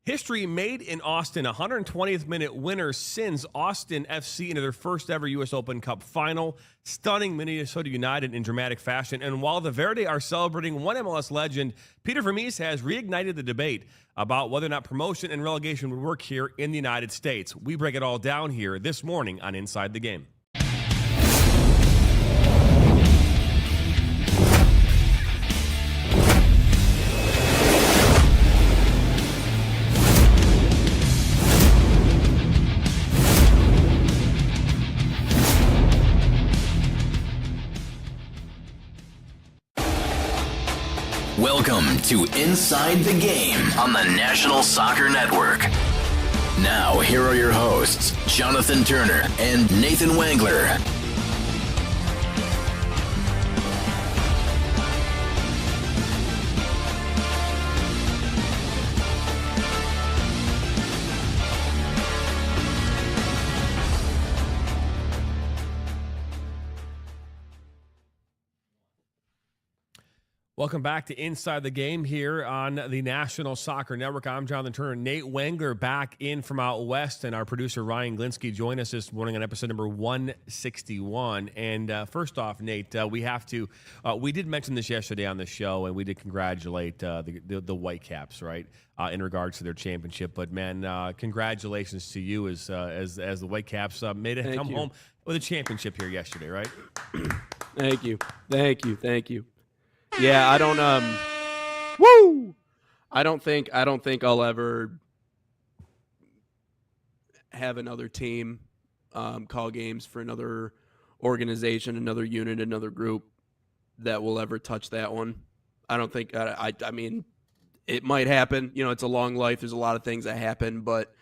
History made in Austin. 120th minute winner sends Austin FC into their first ever U.S. Open Cup final, stunning Minnesota United in dramatic fashion. And while the Verde are celebrating one MLS legend, Peter Vermes has reignited the debate about whether or not promotion and relegation would work here in the United States. We break it all down here this morning on Inside the Game. Welcome to Inside the Game on the National Soccer Network. Now, here are your hosts, Jonathan Turner and Nathan Wangler. Welcome back to Inside the Game here on the National Soccer Network. I'm Jonathan Turner. Nate Wangler back in from out west, and our producer Ryan Glinsky joined us this morning on episode number 161. And first off, Nate, we did mention this yesterday on the show, and we did congratulate the Whitecaps, right, in regards to their championship. But man, congratulations to you as the Whitecaps made it come home with a championship here yesterday, right? Thank you. Yeah, I don't think I'll ever have another team call games for another organization, another unit, another group that will ever touch that one. I don't think I mean, it might happen. You know, it's a long life. There's a lot of things that happen, but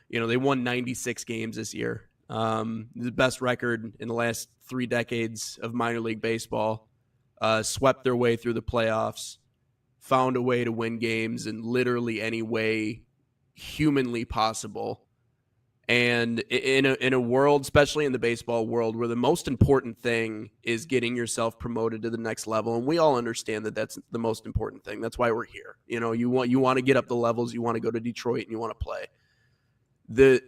you know, they won 96 games this year. The best record in the last 3 decades of minor league baseball. Swept their way through the playoffs, found a way to win games in literally any way humanly possible. And in a world, especially in the baseball world, where the most important thing is getting yourself promoted to the next level, and we all understand that that's the most important thing. That's why we're here. You know, you want to get up the levels, you want to go to Detroit, and you want to play.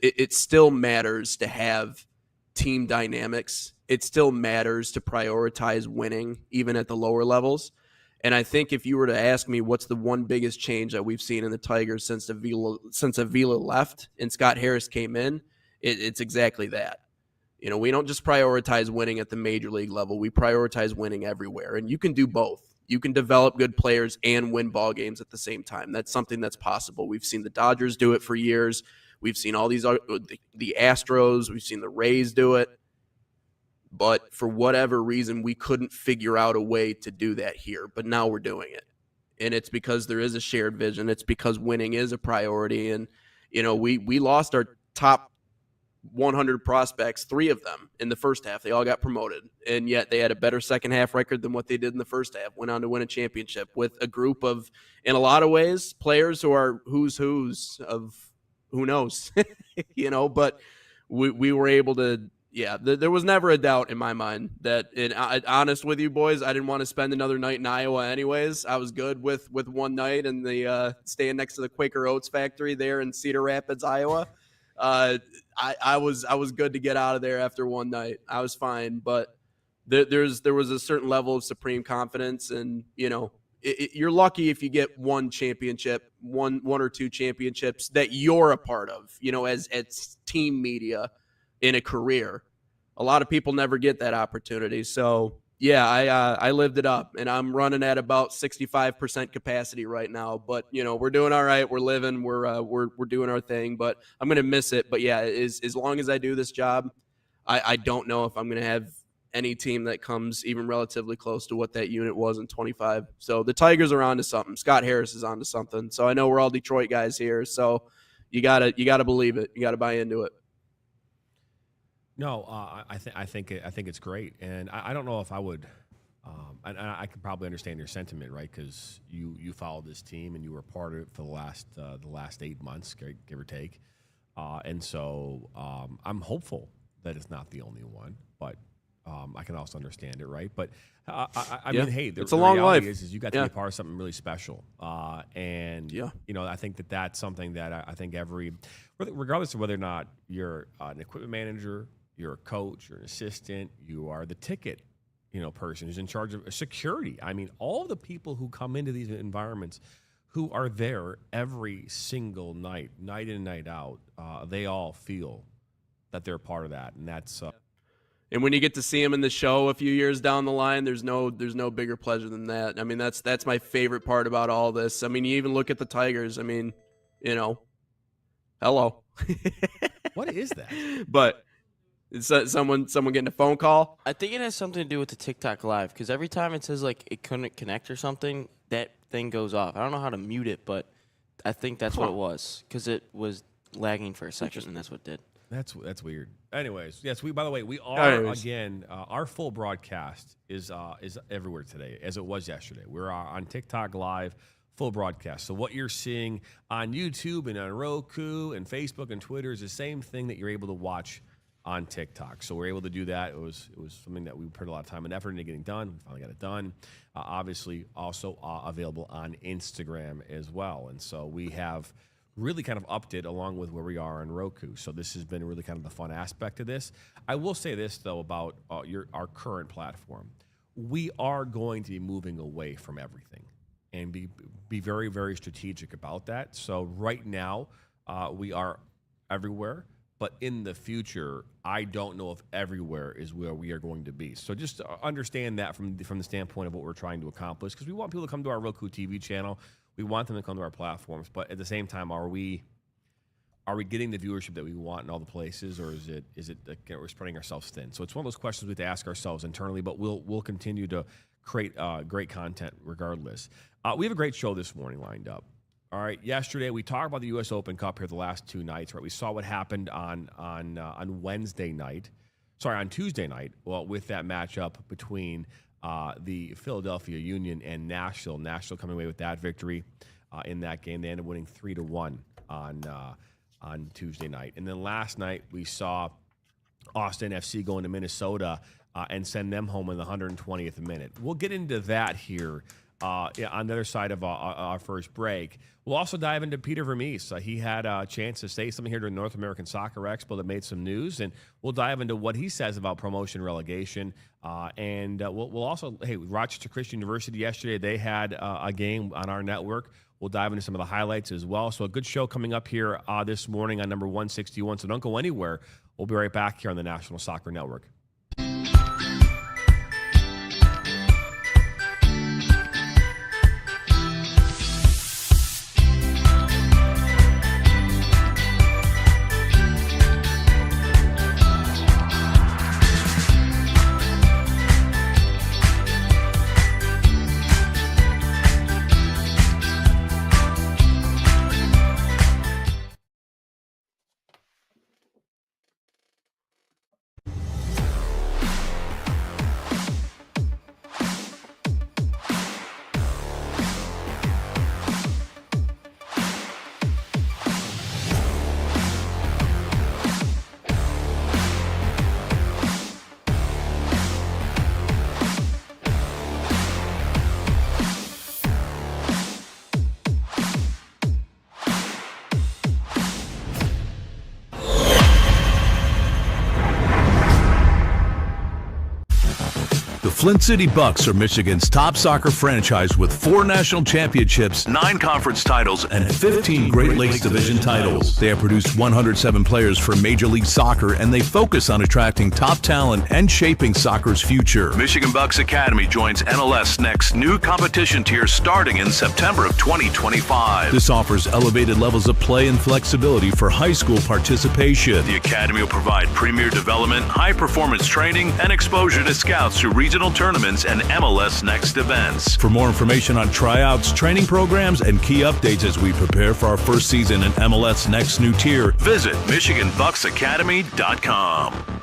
It still matters to have team dynamics. It still matters to prioritize winning, even at the lower levels. And I think if you were to ask me what's the one biggest change that we've seen in the Tigers since Avila left and Scott Harris came in, it's exactly that. You know, we don't just prioritize winning at the major league level. We prioritize winning everywhere. And you can do both. You can develop good players and win ball games at the same time. That's something that's possible. We've seen the Dodgers do it for years. We've seen all these the Astros. We've seen the Rays do it. But for whatever reason, we couldn't figure out a way to do that here. But now we're doing it. And it's because there is a shared vision. It's because winning is a priority. And, you know, we lost our top 100 prospects, 3 of them in the first half. They all got promoted. And yet they had a better second half record than what they did in the first half. Went on to win a championship with a group of, in a lot of ways, players who are who's of who knows, you know, but we were able to. Yeah, there was never a doubt in my mind that, honest with you boys, I didn't want to spend another night in Iowa anyways. I was good with one night and the staying next to the Quaker Oats factory there in Cedar Rapids, Iowa. I was good to get out of there after one night. I was fine, but there was a certain level of supreme confidence, and you know, you're lucky if you get one championship, one or 2 championships that you're a part of. You know, as team media. In a career. A lot of people never get that opportunity. So yeah, I lived it up, and I'm running at about 65% capacity right now, but you know, we're doing all right. We're living, we're doing our thing, but I'm going to miss it. But yeah, as long as I do this job, I don't know if I'm going to have any team that comes even relatively close to what that unit was in 25. So the Tigers are onto something. Scott Harris is onto something. So I know we're all Detroit guys here. So you gotta believe it. You gotta buy into it. No, I think it's great, and I don't know if I would. I can probably understand your sentiment, right? Because you followed this team and you were part of it for the last 8 months, give or take, and so I'm hopeful that it's not the only one. But I can also understand it, right? But I mean, hey, it's a long life. Is you got to be part of something really special, and I think that's something that I think regardless of whether or not you're an equipment manager, you're a coach, you're an assistant, you are the ticket, person who's in charge of security. I mean, all the people who come into these environments, who are there every single night in and night out, they all feel that they're part of that, and that's. And when you get to see them in the show a few years down the line, there's no bigger pleasure than that. I mean, that's my favorite part about all this. I mean, you even look at the Tigers. I mean, hello. What is that? But it's someone getting a phone call. I think it has something to do with the TikTok Live, because every time it says like it couldn't connect or something, that thing goes off. I don't know how to mute it, but I think that's what it was, because it was lagging for a second, and that's what it did. That's weird. Anyways, yes. By the way, we are again. Our full broadcast is everywhere today, as it was yesterday. We're on TikTok Live, full broadcast. So what you're seeing on YouTube and on Roku and Facebook and Twitter is the same thing that you're able to watch on TikTok. So we're able to do that. It was something that we put a lot of time and effort into getting done. We finally got it done. Obviously, also available on Instagram as well. And so we have really kind of upped it along with where we are on Roku. So this has been really kind of the fun aspect of this. I will say this, though, about our current platform. We are going to be moving away from everything and be very, very strategic about that. So right now, we are everywhere. But in the future, I don't know if everywhere is where we are going to be. So just understand that from the standpoint of what we're trying to accomplish, because we want people to come to our Roku TV channel. We want them to come to our platforms, but at the same time, are we getting the viewership that we want in all the places, or is it we're spreading ourselves thin? So it's one of those questions we have to ask ourselves internally, but we'll continue to create great content regardless. We have a great show this morning lined up. All right, yesterday we talked about the U.S. Open Cup here the last two nights. Right, we saw what happened on Tuesday night. Well, with that matchup between the Philadelphia Union and Nashville. Nashville coming away with that victory in that game. They ended up winning 3-1 on Tuesday night. And then last night we saw Austin FC go into Minnesota and send them home in the 120th minute. We'll get into that here on the other side of our first break. We'll also dive into Peter Vermees. He had a chance to say something here during the North American Soccer Expo that made some news, and we'll dive into what he says about promotion relegation. And we'll also, Rochester Christian University yesterday, they had a game on our network. We'll dive into some of the highlights as well. So a good show coming up here this morning on number 161. So don't go anywhere. We'll be right back here on the National Soccer Network. Flint City Bucks are Michigan's top soccer franchise with 4 national championships, 9 conference titles, and 15 Great Lakes Division titles. They have produced 107 players for Major League Soccer, and they focus on attracting top talent and shaping soccer's future. Michigan Bucks Academy joins NLS Next new competition tier starting in September of 2025. This offers elevated levels of play and flexibility for high school participation. The Academy will provide premier development, high-performance training, and exposure to scouts through regional tournaments and MLS Next events. For more information on tryouts, training programs, and key updates as we prepare for our first season in MLS Next new tier, visit MichiganBucksAcademy.com.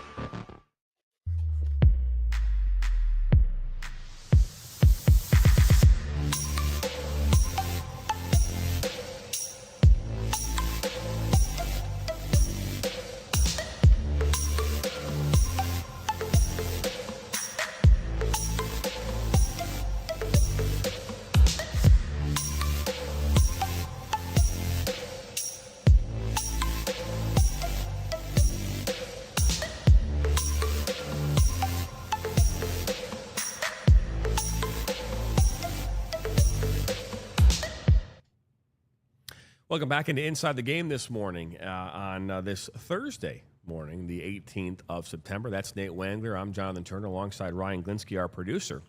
Welcome back into Inside the Game this morning on this Thursday morning, the 18th of September. That's Nate Wengler. I'm Jonathan Turner alongside Ryan Glinsky, our producer.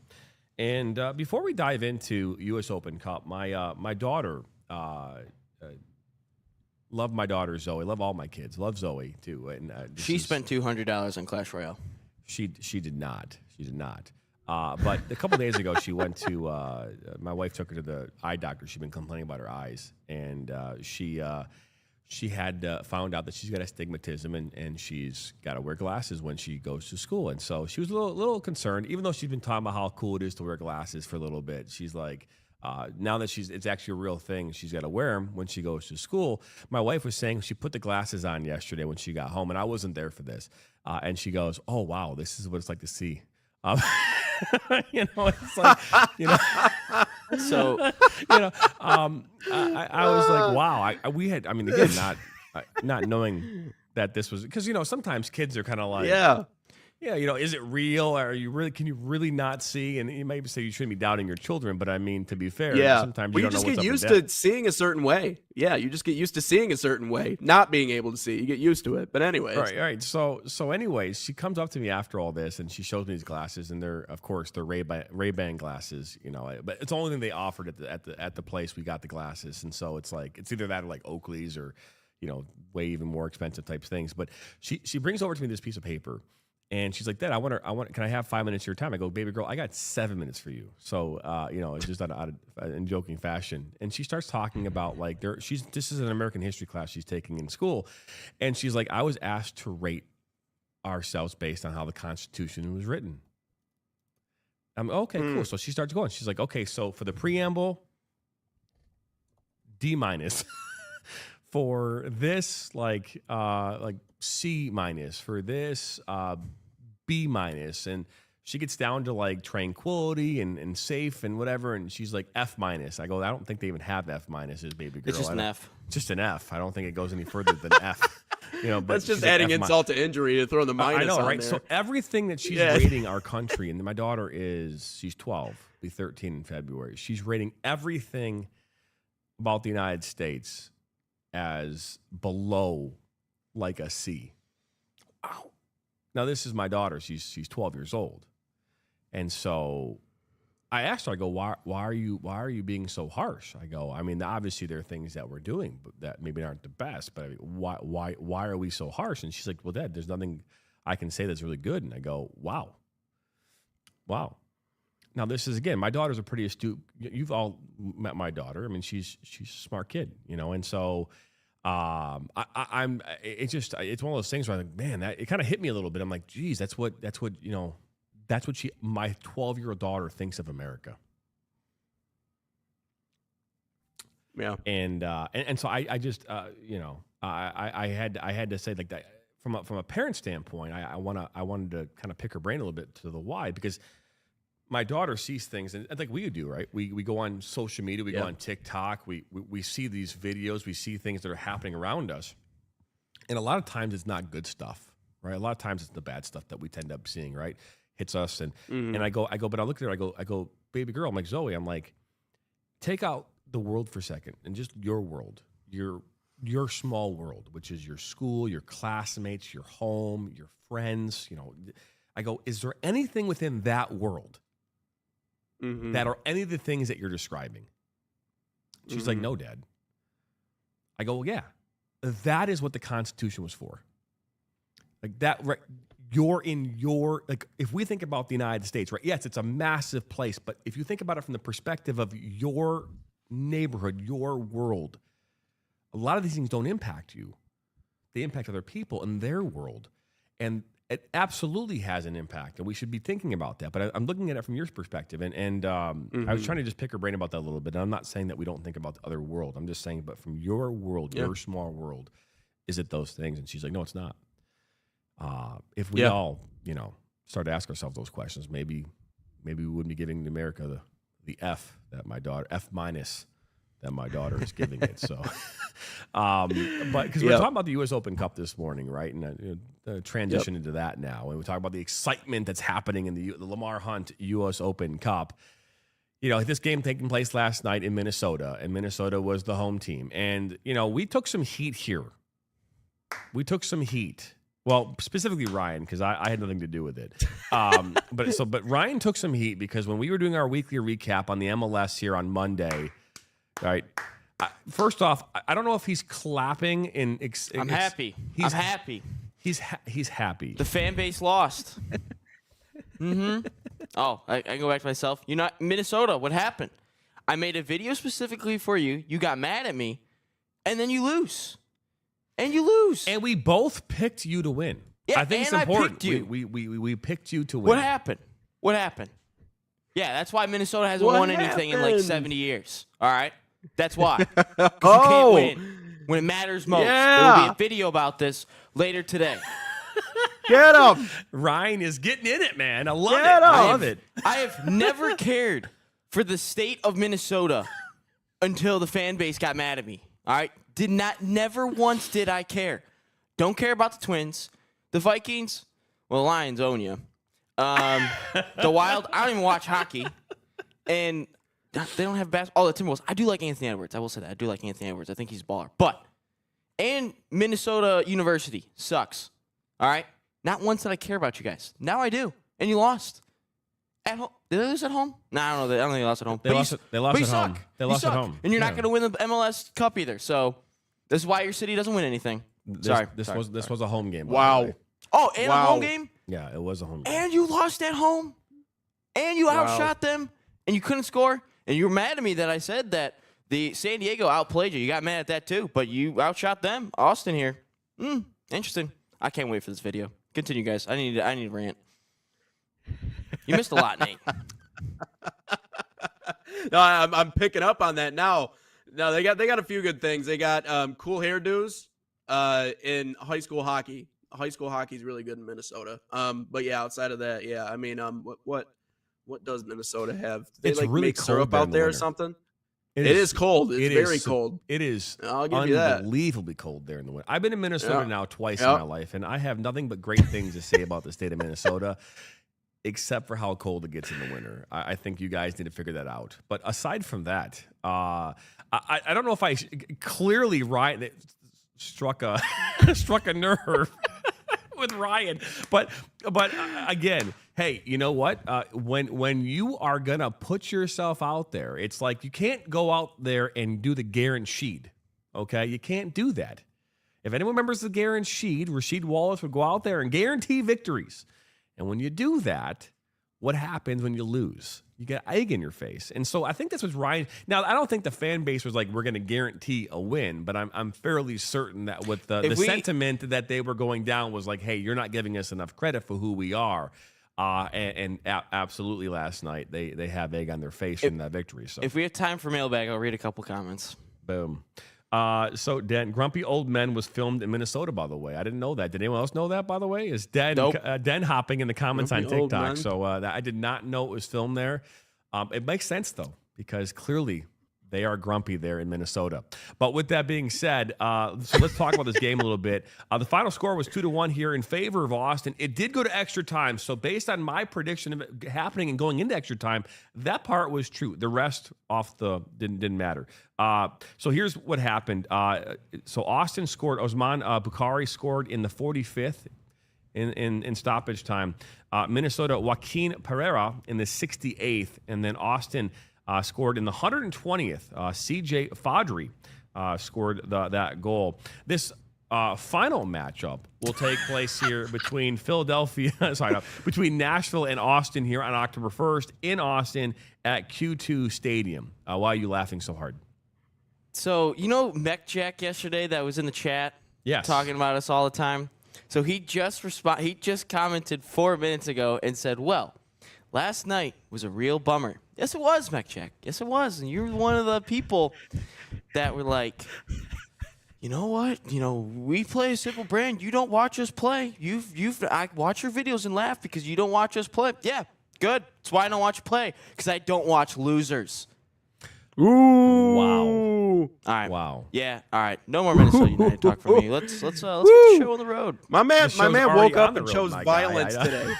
And before we dive into U.S. Open Cup, my daughter, love my daughter Zoe, love all my kids, love Zoe too. And She spent $200 on Clash Royale. She did not. She did not. But a couple days ago, she went to my wife took her to the eye doctor. She'd been complaining about her eyes, and she had found out that she's got astigmatism, and she's got to wear glasses when she goes to school. And so she was a little concerned, even though she's been talking about how cool it is to wear glasses for a little bit. She's like, now that it's actually a real thing, she's got to wear them when she goes to school. My wife was saying she put the glasses on yesterday when she got home, and I wasn't there for this. And she goes, "Oh wow, this is what it's like to see." It's like, So, I was like, wow. Again, not knowing that this was, because, sometimes kids are kind of like, is it real? Can you really not see? And you might say you shouldn't be doubting your children, but I mean, to be fair, sometimes you don't just know what's get up used and down. to seeing a certain way. Yeah, you just get used to seeing a certain way, not being able to see. You get used to it. But anyways. Right. So anyways, she comes up to me after all this, and she shows me these glasses, and they're Ray-Ban glasses, but it's the only thing they offered at the place we got the glasses. And so it's like, it's either that or like Oakley's or, way even more expensive types things. But she brings over to me this piece of paper. And she's like, Dad, can I have 5 minutes of your time? I go, baby girl, I got 7 minutes for you. So, it's just in joking fashion. And she starts talking about this is an American history class she's taking in school. And she's like, I was asked to rate ourselves based on how the Constitution was written. I'm okay, cool. So she starts going. She's like, okay, so for the preamble, D-. For this, like C-. For this, B-. And she gets down to like tranquility and safe and whatever, and she's like F-. I go, I don't think they even have F-'s, baby girl. it's just an F. Just an F. I don't think it goes any further than F. But That's just she's like, adding F-. insult to injury to throw the minus I know, on right? there. So everything that she's rating our country, and my daughter she's 12, be 13 in February. She's rating everything about the United States as below like a C. Wow. Now this is my daughter. She's 12 years old. And so I asked her, I go, why are you being so harsh? I go, I mean, obviously there are things that we're doing that maybe aren't the best, but I mean, why are we so harsh? And she's like, well, Dad, there's nothing I can say that's really good. And I go, wow. Now this is, again, my daughter's a pretty astute. You've all met my daughter. I mean, she's a smart kid, and so it's one of those things where I'm like, man, it kind of hit me a little bit. I'm like, geez, that's what my 12-year-old daughter thinks of America. Yeah. And so I just, I had to say, like, that from a parent standpoint, I wanted to kind of pick her brain a little bit to the why, because my daughter sees things, and like we do, right? We go on social media, we go on TikTok, we see these videos, we see things that are happening around us, and a lot of times it's not good stuff, right? A lot of times it's the bad stuff that we tend up seeing, right? Hits us, and I go, but I look at her, I go, baby girl, I'm like, Zoe, I'm like, take out the world for a second, and just your world, your small world, which is your school, your classmates, your home, your friends. I go, is there anything within that world that are any of the things that you're describing? She's like, no, Dad. I go, well, yeah, that is what the Constitution was for. Like that, right? If we think about the United States, right? Yes, it's a massive place, but if you think about it from the perspective of your neighborhood, your world, a lot of these things don't impact you. They impact other people in their world. And it absolutely has an impact, and we should be thinking about that. But I'm looking at it from your perspective, and I was trying to just pick her brain about that a little bit. And I'm not saying that we don't think about the other world. I'm just saying, but from your world, your small world, is it those things? And she's like, no, it's not. If we all, start to ask ourselves those questions, maybe we wouldn't be giving America the F that my daughter, F- that my daughter is giving it. So, but because we're talking about the U.S. Open Cup this morning, right? And transition into that now, and we talk about the excitement that's happening in the Lamar Hunt U.S. Open Cup. this game taking place last night in Minnesota, and Minnesota was the home team. And, we took some heat here. We took some heat. Well, specifically Ryan, because I had nothing to do with it. But Ryan took some heat because when we were doing our weekly recap on the MLS here on Monday, right? First off, I don't know if he's clapping I'm happy. I'm happy. He's happy. The fan base lost. Oh, I can go back to myself. Minnesota, what happened? I made a video specifically for you. You got mad at me, and then you lose. And we both picked you to win. Yeah, I think it's and important. I picked you. We picked you to win. What happened? Yeah, that's why Minnesota hasn't won anything in like 70 years. All right? That's why. 'Cause you can't win when it matters most. There will be a video about this later today. Get him. Ryan is getting in it, man. I love it. I have never cared for the state of Minnesota until the fan base got mad at me. All right? Never once did I care. Don't care about the Twins. The Vikings, well, the Lions own you. The Wild, I don't even watch hockey. And they don't have basketball. Oh, the Timberwolves. I do like Anthony Edwards. I will say that. I do like Anthony Edwards. I think he's a baller. And Minnesota University sucks. All right? Not once did I care about you guys. Now I do. And you lost. At home. Did they lose at home? No, I don't know. I don't think they lost at home. They lost at home. They lost at home. And you're not going to win the MLS Cup either. So this is why your city doesn't win anything. This was a home game. Wow. Oh, and a home game? Yeah, it was a home game. And you lost at home? And you outshot them? And you couldn't score? And you were mad at me that I said that the San Diego outplayed you. You got mad at that too, but you outshot them. Austin here. Interesting. I can't wait for this video. Continue, guys. I need to rant. You missed a lot, Nate. No, I'm picking up on that now. No, they got a few good things. They got cool hairdos in high school hockey. High school hockey is really good in Minnesota. But yeah, outside of that, yeah, I mean, what does Minnesota have? They It's like really make cold syrup there in out the there or winter. something. It is cold. It's very cold. It is I'll give you that. unbelievably cold there in the winter. I've been in Minnesota now twice in Yeah. my life, and I have nothing but great things to say about the state of Minnesota, except for how cold it gets in the winter. I think you guys need to figure that out. But aside from that, I don't know if I clearly Ryan struck a nerve with Ryan, but again. Hey, you know what? When you are gonna put yourself out there, it's like you can't go out there and do the guaranteed. Okay, you can't do that. If anyone remembers the guaranteed, Rasheed Wallace would go out there and guarantee victories. And when you do that, what happens when you lose? You get egg in your face. And so I think that's what Ryan. Now I don't think the fan base was like, we're going to guarantee a win, but I'm fairly certain that with the sentiment that they were going down was like, hey, you're not giving us enough credit for who we are. Absolutely last night they have egg on their face from that victory. So If we have time for mailbag, I'll read a couple comments. boom. So Den, Grumpy Old Men was filmed in Minnesota, by the way. I didn't know that. Did anyone else know that, by the way? Is Den Nope. Den hopping in the comments Grumpy on Old TikTok? Men. So I did not know it was filmed there. It makes sense though, because clearly they are grumpy there in Minnesota. But with that being said, so let's talk about this game a little bit. The final score was 2-1 here in favor of Austin. It did go to extra time. So based on my prediction of it happening and going into extra time, that part was true. The rest didn't matter. So here's what happened. So Austin scored. Osman Bukhari scored in the 45th in stoppage time. Minnesota, Joaquin Pereira in the 68th. And then Austin scored in the 120th. CJ Fadri scored that goal. This final matchup will take place here between between Nashville and Austin here on October 1st in Austin at Q2 Stadium. Why are you laughing so hard? So, Mech Jack yesterday that was in the chat Yes. talking about us all the time? So he just commented 4 minutes ago and said, well, last night was a real bummer. Yes, it was, Mech Jack. Yes, it was. And you're one of the people that were like, you know what? We play a simple brand. You don't watch us play. I watch your videos and laugh because you don't watch us play. Yeah, good. That's why I don't watch you play, because I don't watch losers. Ooh. Wow. All right. Wow. Yeah. All right. No more Minnesota United talk for me. Let's get the show on the road. My man The show's woke already on up the and road, chose my guy. violence today.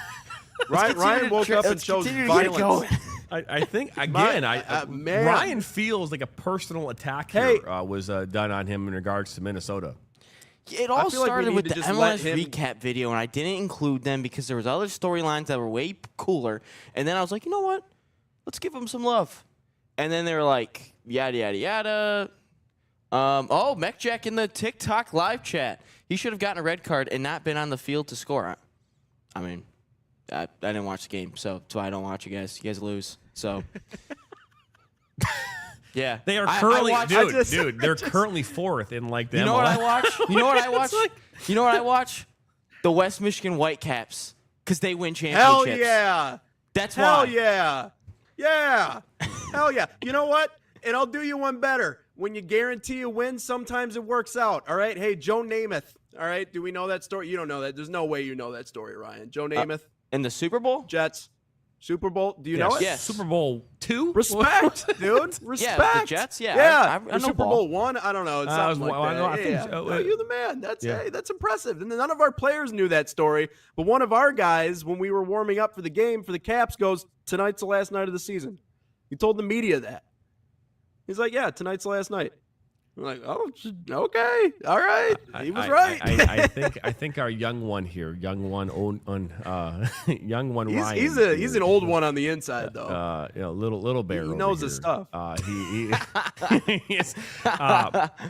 Ryan woke up and chose violence. I think again, man. Ryan feels like a personal attack here was done on him in regards to Minnesota. It all feel like we started need with to the just let MLS him- recap video, and I didn't include them because there was other storylines that were way cooler. And then I was like, you know what? Let's give them some love. And then they were like, yada, yada, yada. Mech Jack in the TikTok live chat. He should have gotten a red card and not been on the field to score. I mean, I didn't watch the game, so that's why I don't watch you guys. You guys lose. So, yeah. They are I currently, watched- they're currently fourth in like the You know MLS. what I watch? You know what I watch? You know what I watch? The West Michigan Whitecaps, because they win Hell championships. yeah. That's Hell why. yeah. Yeah. Hell yeah. You know what? And I'll do you one better. When you guarantee a win, sometimes it works out. All right. Hey, Joe Namath. All right. Do we know that story? You don't know that. There's no way you know that story, Ryan. Joe Namath, In the Super Bowl? Jets, Super Bowl. Do you know it? Yes. Super Bowl II? Respect, dude. Respect. the Jets, yeah. Yeah. I know Super ball. Bowl I. I don't know. It's I something was- like I that. know, I think yeah. so. No, you're the man. That's Yeah. hey, that's impressive. And none of our players knew that story. But one of our guys, when we were warming up for the game for the Caps, goes, "Tonight's the last night of the season." He told the media that. He's like, "Yeah, tonight's the last night." I'm like, "Oh, okay, all right." He was right. I think our young one here, young one Ryan. He's an old one on the inside though. Little bear. He over knows his here. stuff. He is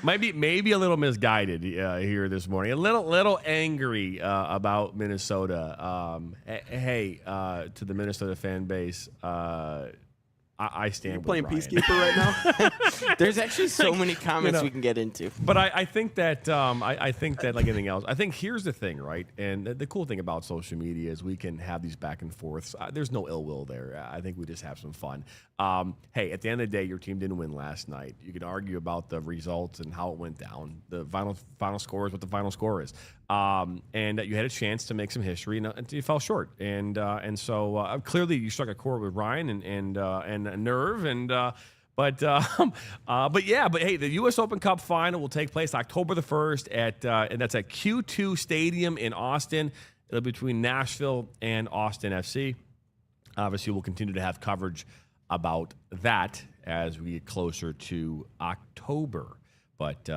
maybe a little misguided here this morning. A little angry about Minnesota. Hey, to the Minnesota fan base. I stand You're with playing Ryan. peacekeeper right now. There's actually so many comments know. we can get into. But I think that I think that like anything else, I think here's the thing, right? And the cool thing about social media is we can have these back and forths. There's no ill will there. I think we just have some fun. Hey, at the end of the day, your team didn't win last night. You can argue about the results and how it went down. The final score is what the final score is. And you had a chance to make some history, and you fell short. And so clearly you struck a chord with Ryan and a nerve But hey, the U.S. Open Cup final will take place October the 1st and that's at Q2 Stadium in Austin. It'll be between Nashville and Austin FC. Obviously, we'll continue to have coverage about that as we get closer to October. But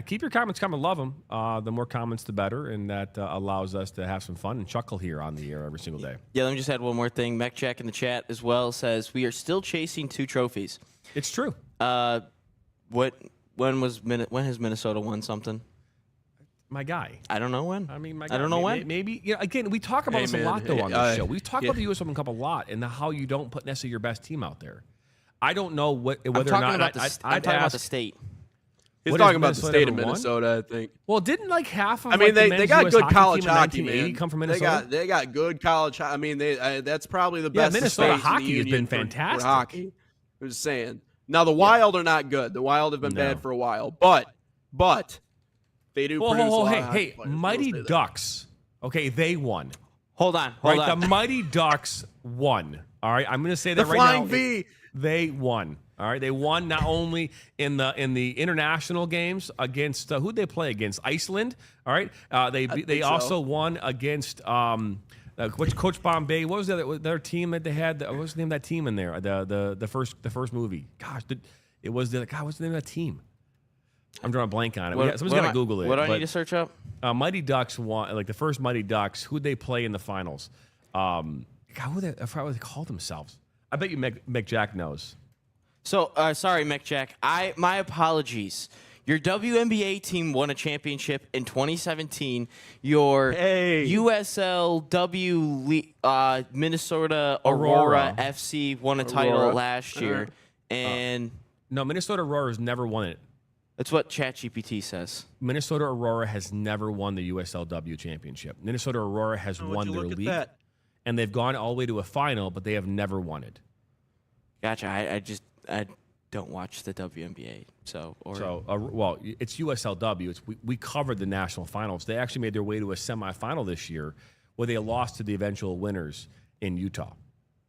keep your comments coming. Love them. The more comments, the better, and that allows us to have some fun and chuckle here on the air every single day. Yeah, let me just add one more thing. Mech Jack in the chat as well says we are still chasing 2 trophies. It's true. When has Minnesota won something? My guy. I don't know when. I mean, my I don't know when. Maybe again, we talk about this a lot though on this show. We talk yeah. about the U.S. Open Cup a lot and how you don't put necessarily your best team out there. I don't know whether I'm or talking not. about I'm talking about the state. He's What, talking has about the Minnesota state of ever won? Minnesota, I think. Well, didn't like half of I mean, the they men's got US good hockey college team in hockey, 1980 man. come from Minnesota? They got good college. I mean, that's probably the Yeah, best. Minnesota state in the hockey has been union for fantastic. hockey. I'm just saying. Now the Wild are not good. The Wild have been No. bad for a while, but they do produce a lot of hockey Hey, players. We'll Mighty say that. Ducks. Okay, they won. Hold on. The Mighty Ducks won. All right, I'm going to say that The right Flying now. V. They won. All right, they won not only in the international games against who'd they play against? Iceland. All right, they think also so. won against Coach Bombay. What was the other team that they had? What was the name of that team in there? The first movie. Gosh, what's the name of that team? I'm drawing a blank on it. Someone's got to Google it. What do I but- need to search up? Mighty Ducks won, like the first Mighty Ducks. Who'd they play in the finals? I forgot what they called themselves. I bet you Mick Jack knows. So, sorry, Mech Jack. My apologies. Your WNBA team won a championship in 2017. Your Hey. USLW Minnesota Aurora Aurora. FC won a title Aurora. last year. And No, Minnesota Aurora has never won it. that's what ChatGPT says. Minnesota Aurora has never won the USLW championship. Minnesota Aurora has Would won you their look at league, that? and they've gone all the way to a final, but they have never won it. Gotcha. I don't watch the WNBA. So It's USLW. We covered the national finals. They actually made their way to a semifinal this year, where they lost to the eventual winners in Utah,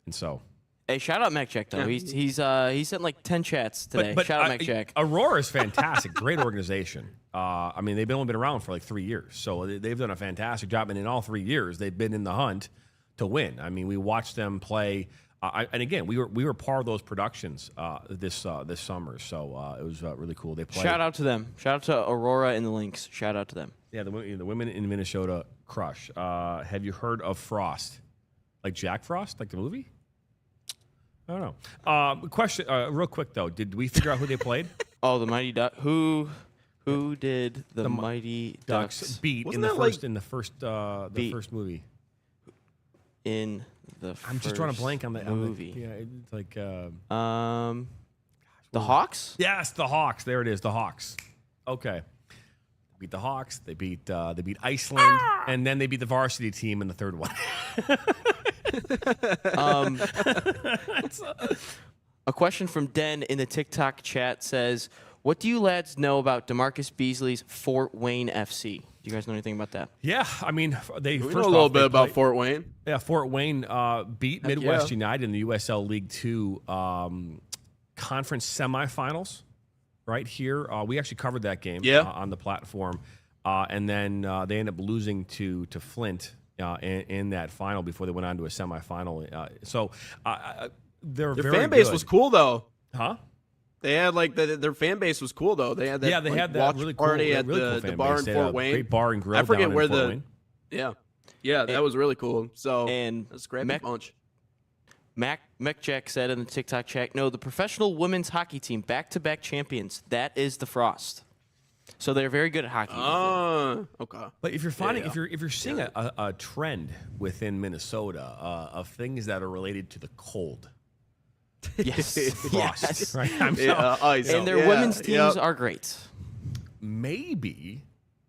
and so. hey, shout out Mech Jack though. Yeah. He sent like 10 chats today. Shout out Mech Jack. Aurora is fantastic. Great organization. I mean, they've only been around for like 3 years, so they've done a fantastic job. And in all 3 years, they've been in the hunt to win. I mean, we watched them play and again, we were part of those productions this summer, so it was really cool. They played. Shout out to them. Shout out to Aurora and the Lynx. Shout out to them. Yeah, the women in Minnesota crush. Have you heard of Frost? Like Jack Frost, like the movie? I don't know. Question, real quick though. Did we figure out who they played? Oh, the Mighty Duck. Who did the Mighty Ducks beat Wasn't in the that first like- in the first Beat. first movie? in the I'm just drawing a blank on the movie? yeah, it's like The Hawks? yes, the Hawks. There it is, the Hawks. Okay, beat the Hawks. They beat Iceland, and then they beat the varsity team in the third one. A question from Den in the TikTok chat says, "What do you lads know about DeMarcus Beasley's Fort Wayne FC? Do you guys know anything about that?" Yeah, I mean they We first know a off, little they bit about played- Fort Wayne. Yeah, Fort Wayne beat Midwest yeah. United in the USL League Two conference semifinals. Right here, we actually covered that game on the platform, and then they ended up losing to Flint in that final before they went on to a semifinal. So they're Their very fan base good. was cool though. Huh? They had like their fan base was cool though. They had that They like, had that watch really cool, party at really cool the fan bar base. in They had Fort a Wayne. great bar and grill. I forget down in where Fort the Wayne. yeah that was really cool. So And let's grab a Mech- bunch. Jack said in the TikTok chat, "No, the professional women's hockey team, back-to-back champions. That is the Frost. So they're very good at hockey." Okay. But if you're finding Yeah. if you're seeing a trend within Minnesota of things that are related to the cold, Yes. frost, Yes. right? Ice. And their women's teams are great. Maybe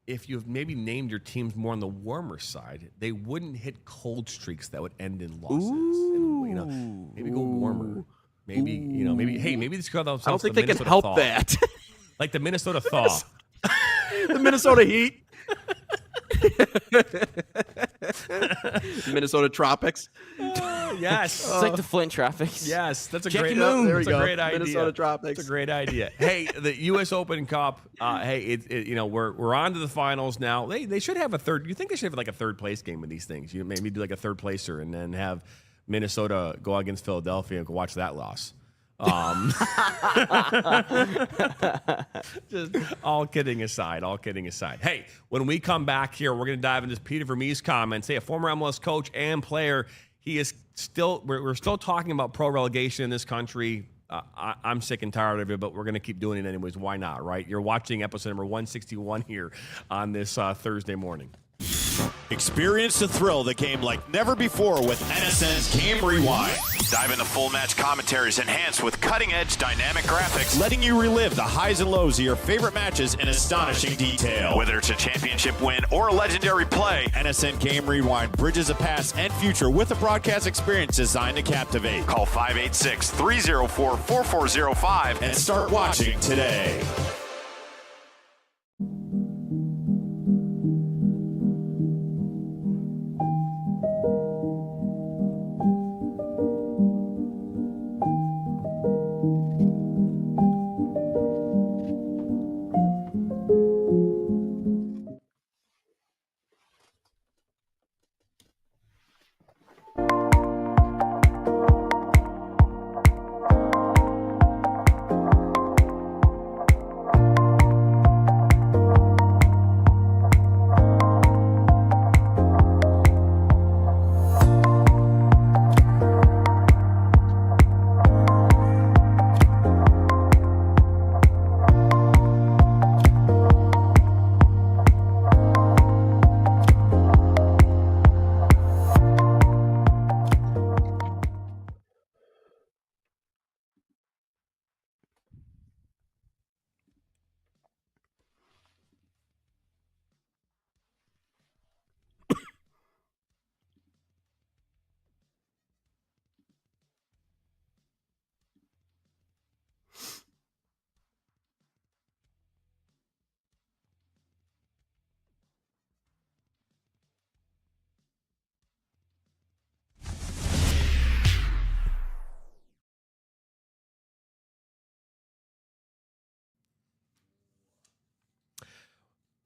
if you've maybe named your teams more on the warmer side, they wouldn't hit cold streaks that would end in losses. And, maybe go warmer. Maybe maybe this call themselves I don't think the they can Minnesota help thaw. that. Like the Minnesota thaw. The Minnesota Heat. Minnesota Tropics. Yes. It's like the Flint Tropics. Yes, that's a Jackie great. Moon. There we That's a go. great idea. Minnesota Tropics. That's a great idea. Hey, the U.S. Open Cup. We're on to the finals now. They should have a third. You think they should have like a third place game in these things? You maybe do like a third placer and then have Minnesota go against Philadelphia and go watch that loss. Just all kidding aside. Hey, when we come back here, we're going to dive into Peter Vermees' comments. Hey, a former MLS coach and player. He is still. We're still talking about pro relegation in this country. I'm sick and tired of it, but we're going to keep doing it anyways. Why not, right? You're watching episode number 161 here on this Thursday morning. Experience the thrill of the game like never before with NSN's Game Rewind. Dive into full match commentaries enhanced with cutting-edge dynamic graphics, letting you relive the highs and lows of your favorite matches in astonishing detail. Whether it's a championship win or a legendary play, NSN Game Rewind bridges the past and future with a broadcast experience designed to captivate. Call 586-304-4405 and start watching today.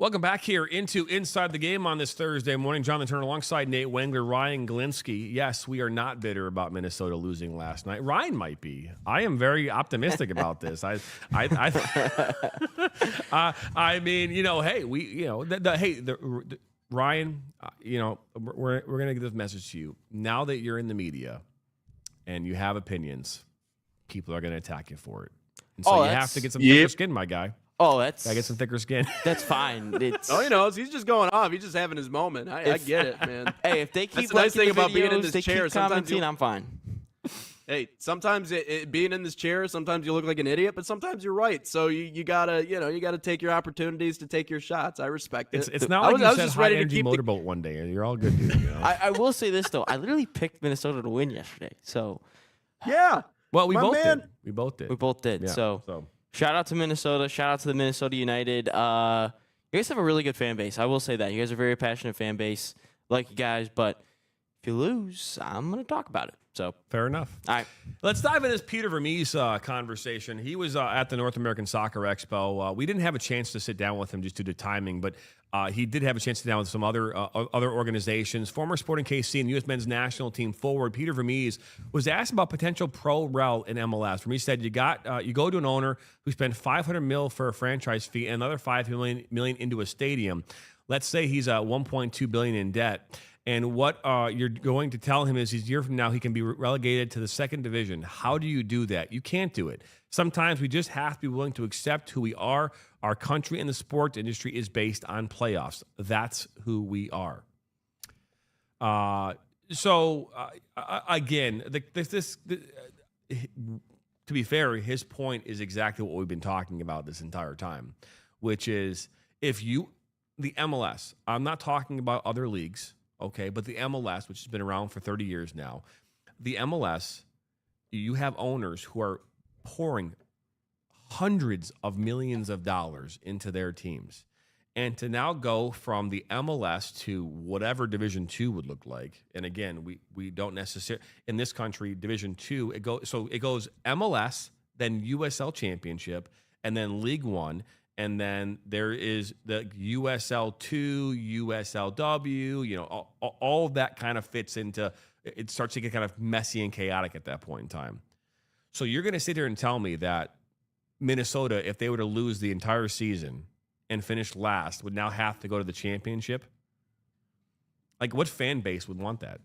Welcome back here into Inside the Game on this Thursday morning. Jonathan Turner alongside Nate Wengler, Ryan Glinsky. Yes, we are not bitter about Minnesota losing last night. Ryan might be. I am very optimistic about this. I mean, hey, Ryan, we're gonna give this message to you. Now that you're in the media and you have opinions, people are gonna attack you for it. And so you have to get some thicker skin, my guy. Oh, I get some thicker skin. That's fine. It's Oh, he's just going off. He's just having his moment. I get it, man. Hey, if they keep That's the nice thing about being in videos, this they chair. keep Sometimes commenting, I'm fine. Hey, sometimes being in this chair, sometimes you look like an idiot, but sometimes you're right. So you gotta, you gotta take your opportunities to take your shots. I respect it. It's not like you said high energy motorboat one day. You're all good, dude. I will say this though. I literally picked Minnesota to win yesterday. So Yeah. Well, we My both man. did. We both did. we both did. Yeah, So shout out to Minnesota. Shout out to the Minnesota United. You guys have a really good fan base. I will say that. You guys are a very passionate fan base. Like you guys, but if you lose, I'm going to talk about it. So fair enough. All right. Let's dive into this Peter Vermees conversation. He was at the North American Soccer Expo. We didn't have a chance to sit down with him just due to timing, but he did have a chance to sit down with some other organizations. Former Sporting KC and U.S. men's national team forward Peter Vermees was asked about potential pro rel in MLS. Vermees said, you go to an owner who spent $500 million for a franchise fee and another $5 million into a stadium. Let's say he's $1.2 billion in debt. And what you're going to tell him is a year from now he can be relegated to the second division. How do you do that? You can't do it. Sometimes we just have to be willing to accept who we are. Our country and the sports industry is based on playoffs. That's who we are. Again, to be fair, his point is exactly what we've been talking about this entire time, which is the MLS, I'm not talking about other leagues. Okay, but the MLS, which has been around for 30 years now, the MLS, you have owners who are pouring hundreds of millions of dollars into their teams. And to now go from the MLS to whatever Division II would look like, and again, we don't necessarily, in this country, Division II, it goes MLS, then USL Championship, and then League One. And then there is the USL2, USLW, all of that kind of fits into, it starts to get kind of messy and chaotic at that point in time. So you're going to sit here and tell me that Minnesota, if they were to lose the entire season and finish last, would now have to go to the championship? Like, what fan base would want that?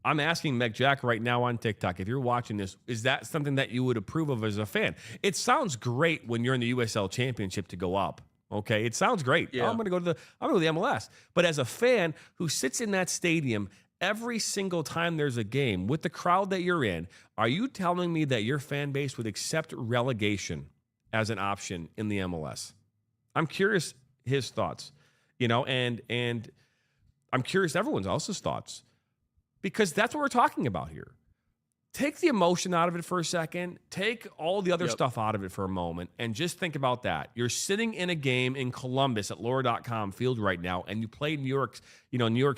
I'm asking Meg Jack right now on TikTok, if you're watching this, is that something that you would approve of as a fan? It sounds great when you're in the USL Championship to go up. Okay, it sounds great. Yeah. I'm going to go to the MLS. But as a fan who sits in that stadium every single time there's a game with the crowd that you're in, are you telling me that your fan base would accept relegation as an option in the MLS? I'm curious his thoughts, and I'm curious everyone else's thoughts. Because that's what we're talking about here. Take the emotion out of it for a second. Take all the other stuff out of it for a moment and just think about that. You're sitting in a game in Columbus at Laura.com field right now, and you play New York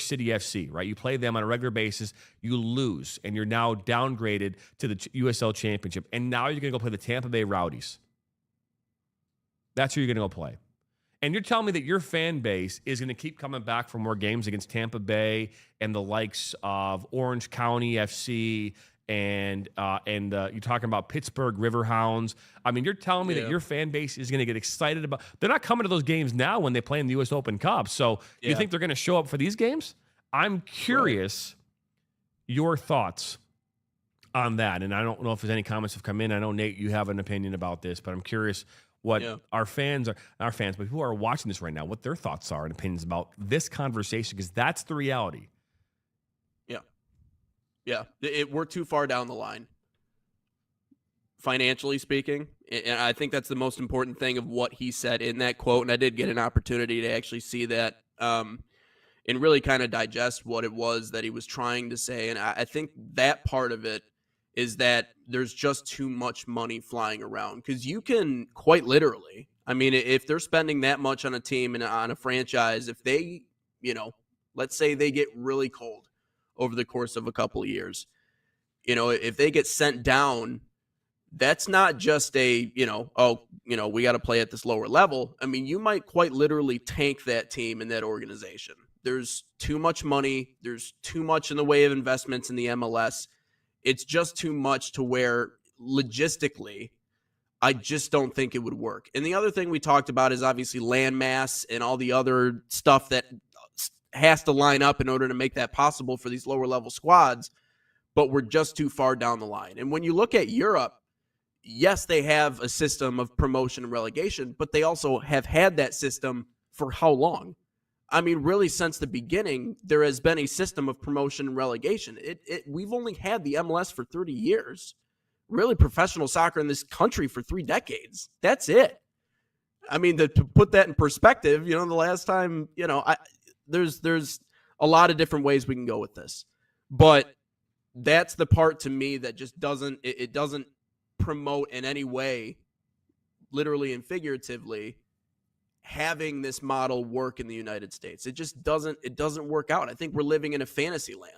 City FC, right? You play them on a regular basis. You lose, and you're now downgraded to the USL Championship. And now you're going to go play the Tampa Bay Rowdies. That's who you're going to go play. And you're telling me that your fan base is going to keep coming back for more games against Tampa Bay and the likes of Orange County FC and you're talking about Pittsburgh Riverhounds. I mean, you're telling me that your fan base is going to get excited about. They're not coming to those games now when they play in the U.S. Open Cup. So you think they're going to show up for these games? I'm curious your thoughts on that. And I don't know if there's any comments have come in. I know, Nate, you have an opinion about this, but I'm curious what our fans, but who are watching this right now, what their thoughts are and opinions about this conversation, because that's the reality. Yeah. We're too far down the line, financially speaking. And I think that's the most important thing of what he said in that quote. And I did get an opportunity to actually see that and really kind of digest what it was that he was trying to say. And I think that part of it is that there's just too much money flying around, because you can quite literally, I mean, if they're spending that much on a team and on a franchise, if they, let's say they get really cold over the course of a couple of years, if they get sent down that's not just a, we got to play at this lower level. I mean, you might quite literally tank that team and that organization. There's too much money. There's too much in the way of investments in the MLS. It's just too much to where logistically, I just don't think it would work. And the other thing we talked about is obviously landmass and all the other stuff that has to line up in order to make that possible for these lower level squads. But we're just too far down the line. And when you look at Europe, yes, they have a system of promotion and relegation, but they also have had that system for how long? I mean, really, since the beginning, there has been a system of promotion and relegation. We've only had the MLS for 30 years. Really, professional soccer in this country for 3 decades. That's it. I mean, to put that in perspective, the last time, there's a lot of different ways we can go with this. But that's the part to me that just doesn't promote in any way, literally and figuratively, having this model work in the United States. It just doesn't work out. I think we're living in a fantasy land.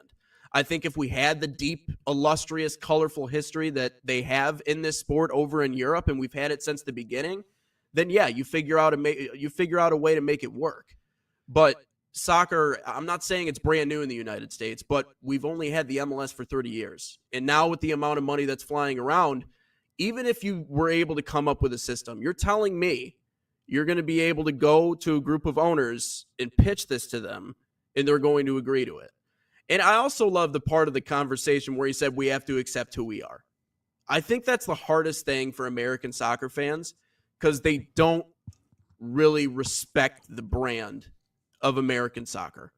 I think if we had the deep, illustrious, colorful history that they have in this sport over in Europe, and we've had it since the beginning, then yeah, you figure out a way to make it work. But soccer, I'm not saying it's brand new in the United States, but we've only had the MLS for 30 years. And now with the amount of money that's flying around, even if you were able to come up with a system, you're telling me you're going to be able to go to a group of owners and pitch this to them, and they're going to agree to it. And I also love the part of the conversation where he said we have to accept who we are. I think that's the hardest thing for American soccer fans because they don't really respect the brand of American soccer.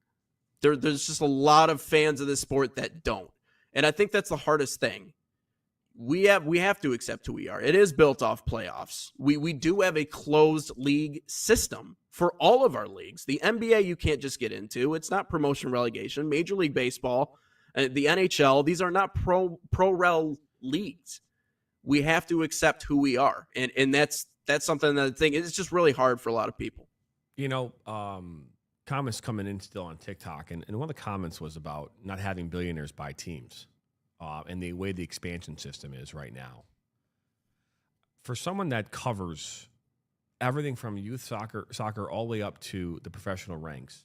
There's just a lot of fans of this sport that don't. And I think that's the hardest thing. We have to accept who we are. It is built off playoffs. We do have a closed league system for all of our leagues. The NBA you can't just get into. It's not promotion relegation. Major League Baseball, the NHL, these are not pro-rel leagues. We have to accept who we are. And that's something that I think it's just really hard for a lot of people. Comments coming in still on TikTok, and one of the comments was about not having billionaires buy teams. And the way the expansion system is right now. For someone that covers everything from youth soccer all the way up to the professional ranks,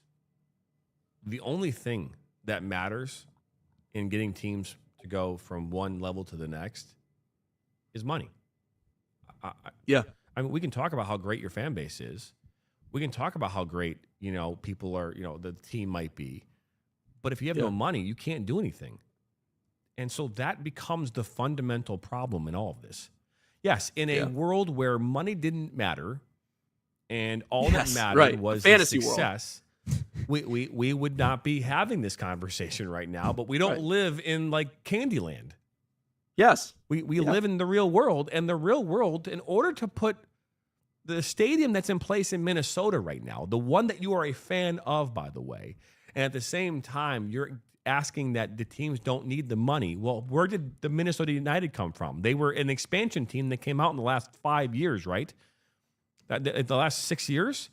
the only thing that matters in getting teams to go from one level to the next is money. Yeah. I mean, we can talk about how great your fan base is. We can talk about how great, people are, the team might be. But if you have no money, you can't do anything. And so that becomes the fundamental problem in all of this. Yes, in a world where money didn't matter and all that mattered was fantasy success, we would not be having this conversation right now, but we don't live in like Candyland. Yes. We live in the real world, and the real world, in order to put the stadium that's in place in Minnesota right now, the one that you are a fan of, by the way, and at the same time, you're asking that the teams don't need the money. Well, where did the Minnesota United come from? They were an expansion team that came out in the last 5 years, right? The last 6 years?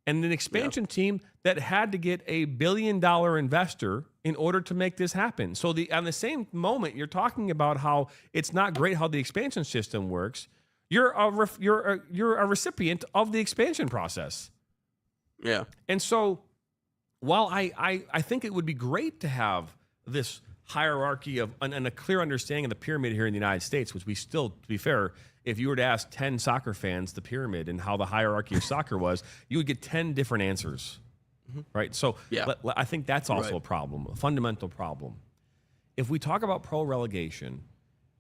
And an expansion team that had to get $1 billion investor in order to make this happen. So on the same moment, you're talking about how it's not great how the expansion system works. You're a recipient of the expansion process. Yeah. And so while I think it would be great to have this hierarchy of and a clear understanding of the pyramid here in the United States, which we still, to be fair, if you were to ask 10 soccer fans the pyramid and how the hierarchy of soccer was, you would get 10 different answers, right? So I think that's also a problem, a fundamental problem. If we talk about pro relegation,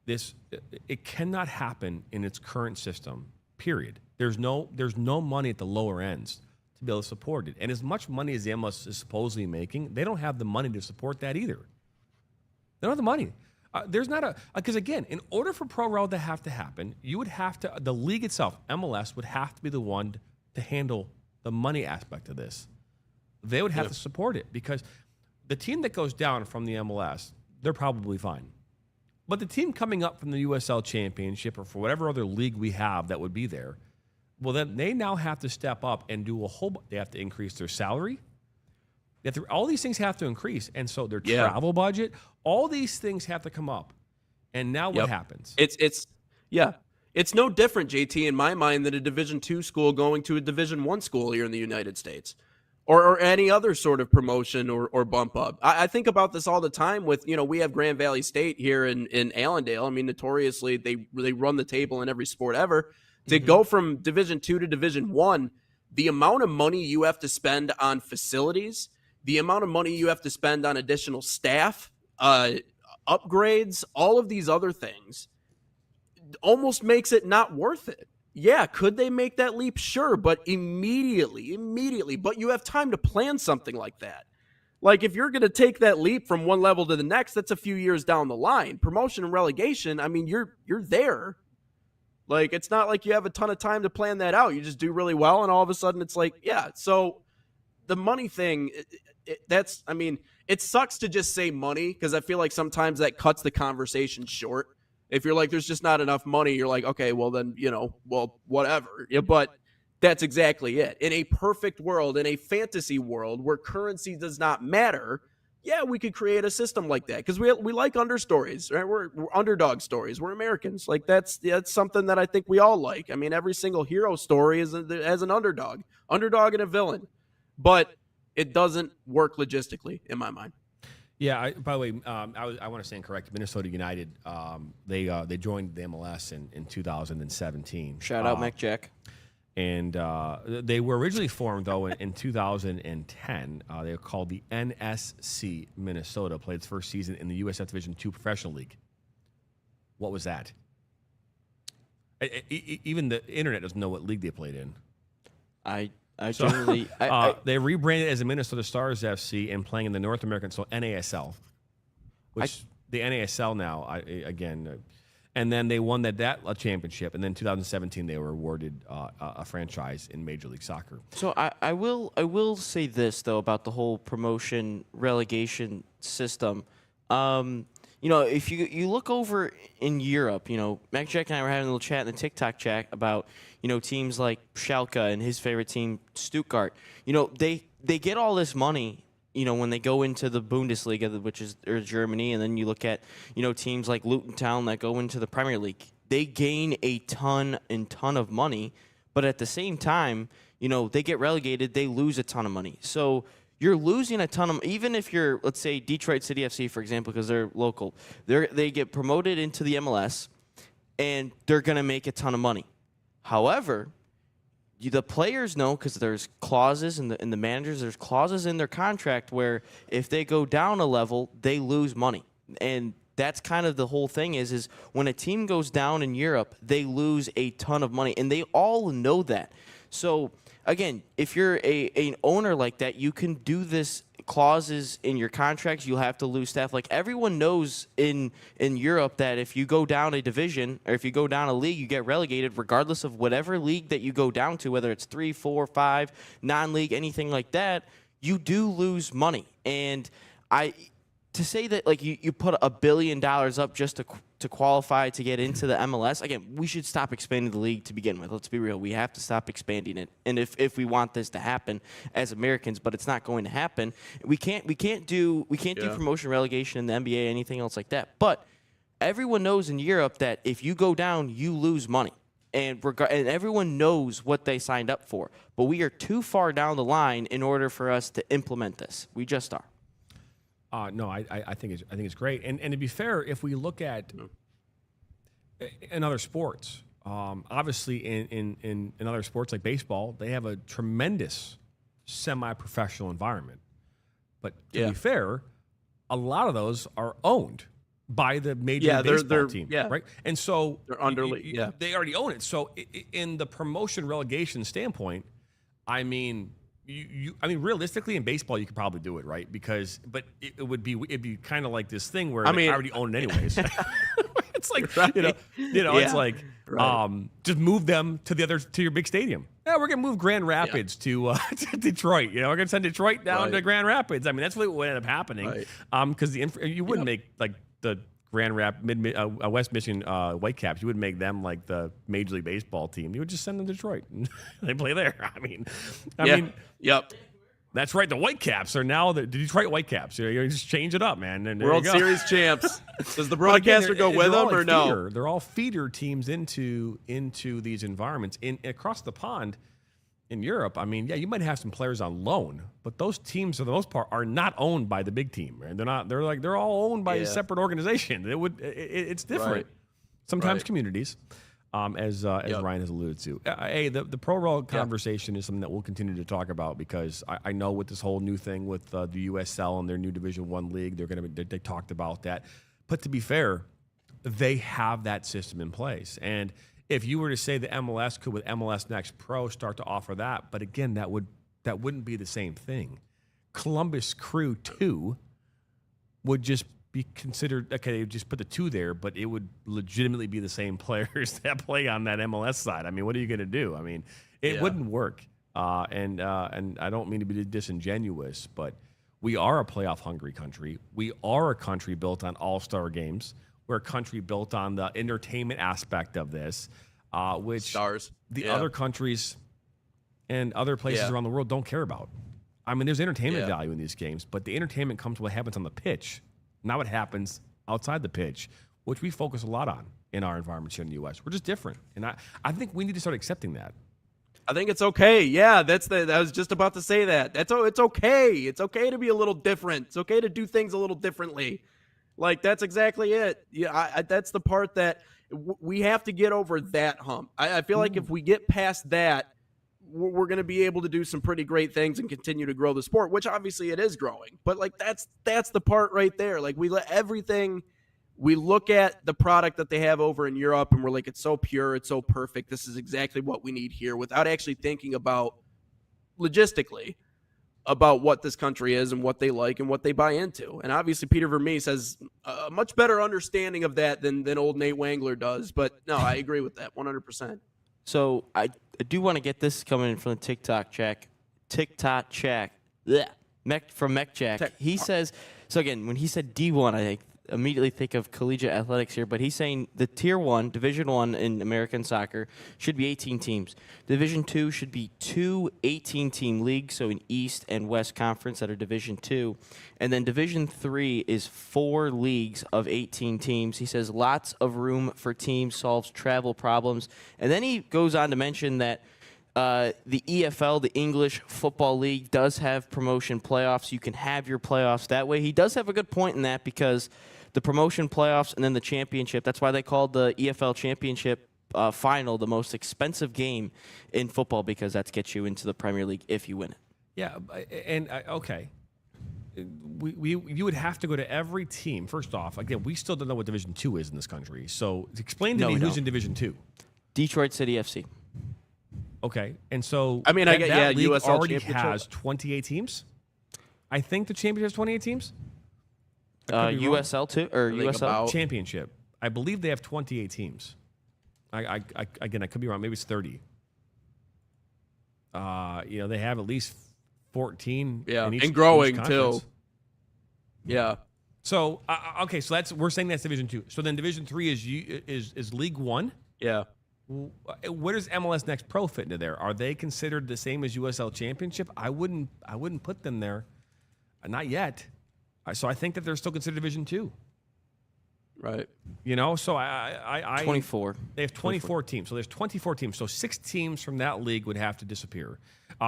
it cannot happen in its current system, period. There's no money at the lower ends to be able to support it. And as much money as the MLS is supposedly making, they don't have the money to support that either. They don't have the money. There's not because again, in order for pro rel to have to happen, you would have to, the league itself, MLS, would have to be the one to handle the money aspect of this. They would have to support it because the team that goes down from the MLS, they're probably fine. But the team coming up from the USL Championship or for whatever other league we have that would be there, well, then they now have to step up and do they have to increase their salary. All these things have to increase. And so their travel budget, all these things have to come up. And now what happens? It's Yeah. It's no different, JT, in my mind, than a Division II school going to a Division I school here in the United States, or any other sort of promotion or bump up. I think about this all the time with, we have Grand Valley State here in Allendale. I mean, notoriously, they run the table in every sport ever. To go from Division II to Division I, the amount of money you have to spend on facilities, the amount of money you have to spend on additional staff, upgrades, all of these other things, almost makes it not worth it. Yeah, could they make that leap? Sure, but immediately. But you have time to plan something like that. Like, if you're going to take that leap from one level to the next, that's a few years down the line. Promotion and relegation, I mean, you're there. Like, it's not like you have a ton of time to plan that out. You just do really well, and all of a sudden it's like, yeah. So the money thing, it sucks to just say money, because I feel like sometimes that cuts the conversation short. If you're like, there's just not enough money, you're like, okay, well then, whatever. Yeah, but that's exactly it. In a perfect world, in a fantasy world where currency does not matter, yeah, we could create a system like that, because we like understories, right? We're underdog stories. We're Americans. Like, that's something that I think we all like. I mean, every single hero story has an underdog and a villain, but it doesn't work logistically in my mind. Yeah. By the way, I want to stand correct. Minnesota United, they joined the MLS in 2017. Shout out McJack. And they were originally formed, though, in 2010. They were called the NSC Minnesota. Played its first season in the USF Division II Professional League. What was that? Even the internet doesn't know what league they played in. They rebranded as the Minnesota Stars FC and playing in the North American, so NASL, which the NASL now, and then they won that championship, and then 2017 they were awarded a franchise in Major League Soccer. So I will say this though about the whole promotion relegation system. If you look over in Europe, Mac Jack and I were having a little chat in the TikTok chat about, teams like Schalke and his favorite team, Stuttgart. They get all this money, when they go into the Bundesliga, which is Germany, and then you look at, teams like Luton Town that go into the Premier League. They gain a ton of money, but at the same time, they get relegated, they lose a ton of money. So you're losing a ton of, even if you're, let's say, Detroit City FC, for example, because they're local, they get promoted into the MLS, and they're going to make a ton of money. However, the players know, because there's clauses in the managers, there's clauses in their contract where if they go down a level, they lose money. And that's kind of the whole thing is when a team goes down in Europe, they lose a ton of money, and they all know that. So again, if you're an owner like that, you can do this clauses in your contracts. You'll have to lose staff. Like, everyone knows in Europe that if you go down a division or if you go down a league, you get relegated regardless of whatever league that you go down to, whether it's 3, 4, 5, non-league, anything like that, you do lose money. And to say that, like, you put $1 billion up just to qualify to get into the MLS, again, we should stop expanding the league to begin with. Let's be real. We have to stop expanding it. And if we want this to happen as Americans, but it's not going to happen, we can't do promotion, relegation in the NBA, anything else like that. But everyone knows in Europe that if you go down, you lose money. And everyone knows what they signed up for. But we are too far down the line in order for us to implement this. We just are. No, I think it's great. And to be fair, if we look at in other sports, obviously in other sports like baseball, they have a tremendous semi-professional environment. But to be fair, a lot of those are owned by the major league baseball team, right? And so they're under league. They already own it. So in the promotion relegation standpoint, I mean, realistically, in baseball, you could probably do it, right? It'd be kind of like this thing where they already own it anyways. It's like it's like just move them to your big stadium. Yeah, we're gonna move Grand Rapids to Detroit. We're gonna send Detroit down to Grand Rapids. I mean, that's what ended up happening. Because you wouldn't make like the Grand West Michigan Whitecaps. You wouldn't make them like the Major League Baseball team. You would just send them to Detroit. They play there. I mean, yep. That's right. The Whitecaps are now the Detroit Whitecaps. You just change it up, man. And there World you go. Series champs. Does the Well, again, broadcaster go they're with all them or like no? feeder. They're all feeder teams into these environments. Across the pond in Europe, I mean, yeah, you might have some players on loan, but those teams, for the most part, are not owned by the big team. Right? They're all owned by a separate organization. It's different. Right. Sometimes Right. communities. As Ryan has alluded to. The pro rel conversation is something that we'll continue to talk about because I know with this whole new thing with the USL and their new Division I league, they talked about that. But to be fair, they have that system in place. And if you were to say the MLS could with MLS Next Pro start to offer that, but again, that wouldn't be the same thing. Columbus Crew 2 would just be considered, okay, they would just put the 2 there, but it would legitimately be the same players that play on that MLS side. I mean, what are you going to do? I mean, it wouldn't work. And I don't mean to be disingenuous, but we are a playoff-hungry country. We are a country built on all-star games. We're a country built on the entertainment aspect of this, which Stars. the other countries and other places around the world don't care about. I mean, there's entertainment value in these games, but the entertainment comes from what happens on the pitch, not what happens outside the pitch, which we focus a lot on in our environments here in the U.S. We're just different, and I think we need to start accepting that. I think it's okay. Yeah, I was just about to say that. It's okay. It's okay to be a little different. It's okay to do things a little differently. Like, that's exactly it. Yeah, that's the part that we have to get over that hump. I feel like if we get past that, we're going to be able to do some pretty great things and continue to grow the sport, which obviously it is growing. But like that's the part right there. Like we look at the product that they have over in Europe and we're like, it's so pure, it's so perfect. This is exactly what we need here without actually thinking about logistically about what this country is and what they like and what they buy into. And obviously Peter Vermees has a much better understanding of that than old Nate Wangler does. But no, I agree with that 100%. So I do want to get this coming in from the TikTok check. From MechJack. He says, so again, when he said D1, I immediately think of collegiate athletics here, but he's saying the Tier 1, Division 1 in American soccer should be 18 teams. Division 2 should be 2 18-team leagues, so an East and West Conference that are Division 2. And then Division 3 is 4 leagues of 18 teams. He says lots of room for teams, solves travel problems. And then he goes on to mention that the EFL, the English Football League, does have promotion playoffs. You can have your playoffs that way. He does have a good point in that because the promotion playoffs and then the championship, that's why they called the EFL championship final the most expensive game in football because that gets you into the Premier League if you win it. Yeah, and okay. You would have to go to every team. First off, again, we still don't know what Division 2 is in this country. So explain to me who's in Division 2. Detroit City FC. Okay, and so I mean, that league USL already championship. has 28 teams. I think the championship has 28 teams. I could be wrong. USL too, or think USL about- Championship. I believe they have 28 teams. Again, I could be wrong. Maybe it's 30. They have at least 14. Yeah, in each, and growing each too. conference. Yeah. So okay, so we're saying that's Division 2. So then Division 3 is League 1. Yeah. Where does MLS Next Pro fit into there? Are they considered the same as USL Championship? I wouldn't put them there, not yet. So I think that they're still considered Division 2. Right. So I 24. They have 24 teams. So there's 24 teams. So 6 teams from that league would have to disappear.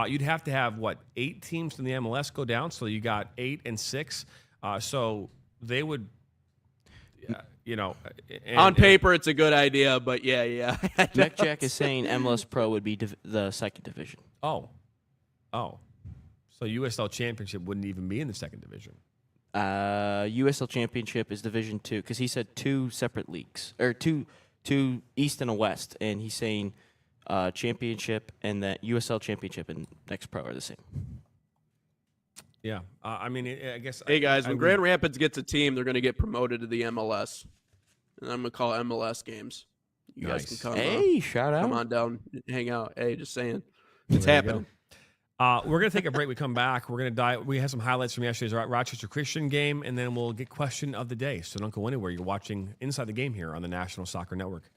You'd have to have 8 teams from the MLS go down. So you got 8 and 6. So they would. On paper, it's a good idea, but yeah. MechJack is saying MLS Pro would be the second division. Oh. So USL Championship wouldn't even be in the second division. USL Championship is Division 2 because he said 2 separate leagues or two East and a West, and he's saying Championship and that USL Championship and Next Pro are the same. Yeah, I guess. Hey guys, when Grand Rapids gets a team, they're going to get promoted to the MLS, and I'm going to call it MLS games. You guys can come. Shout out! Come on down, hang out. Hey, just saying, it's happening. We're going to take a break. We come back. We're going to dive. We have some highlights from yesterday's Rochester Christian game, and then we'll get question of the day. So don't go anywhere. You're watching Inside the Game here on the National Soccer Network.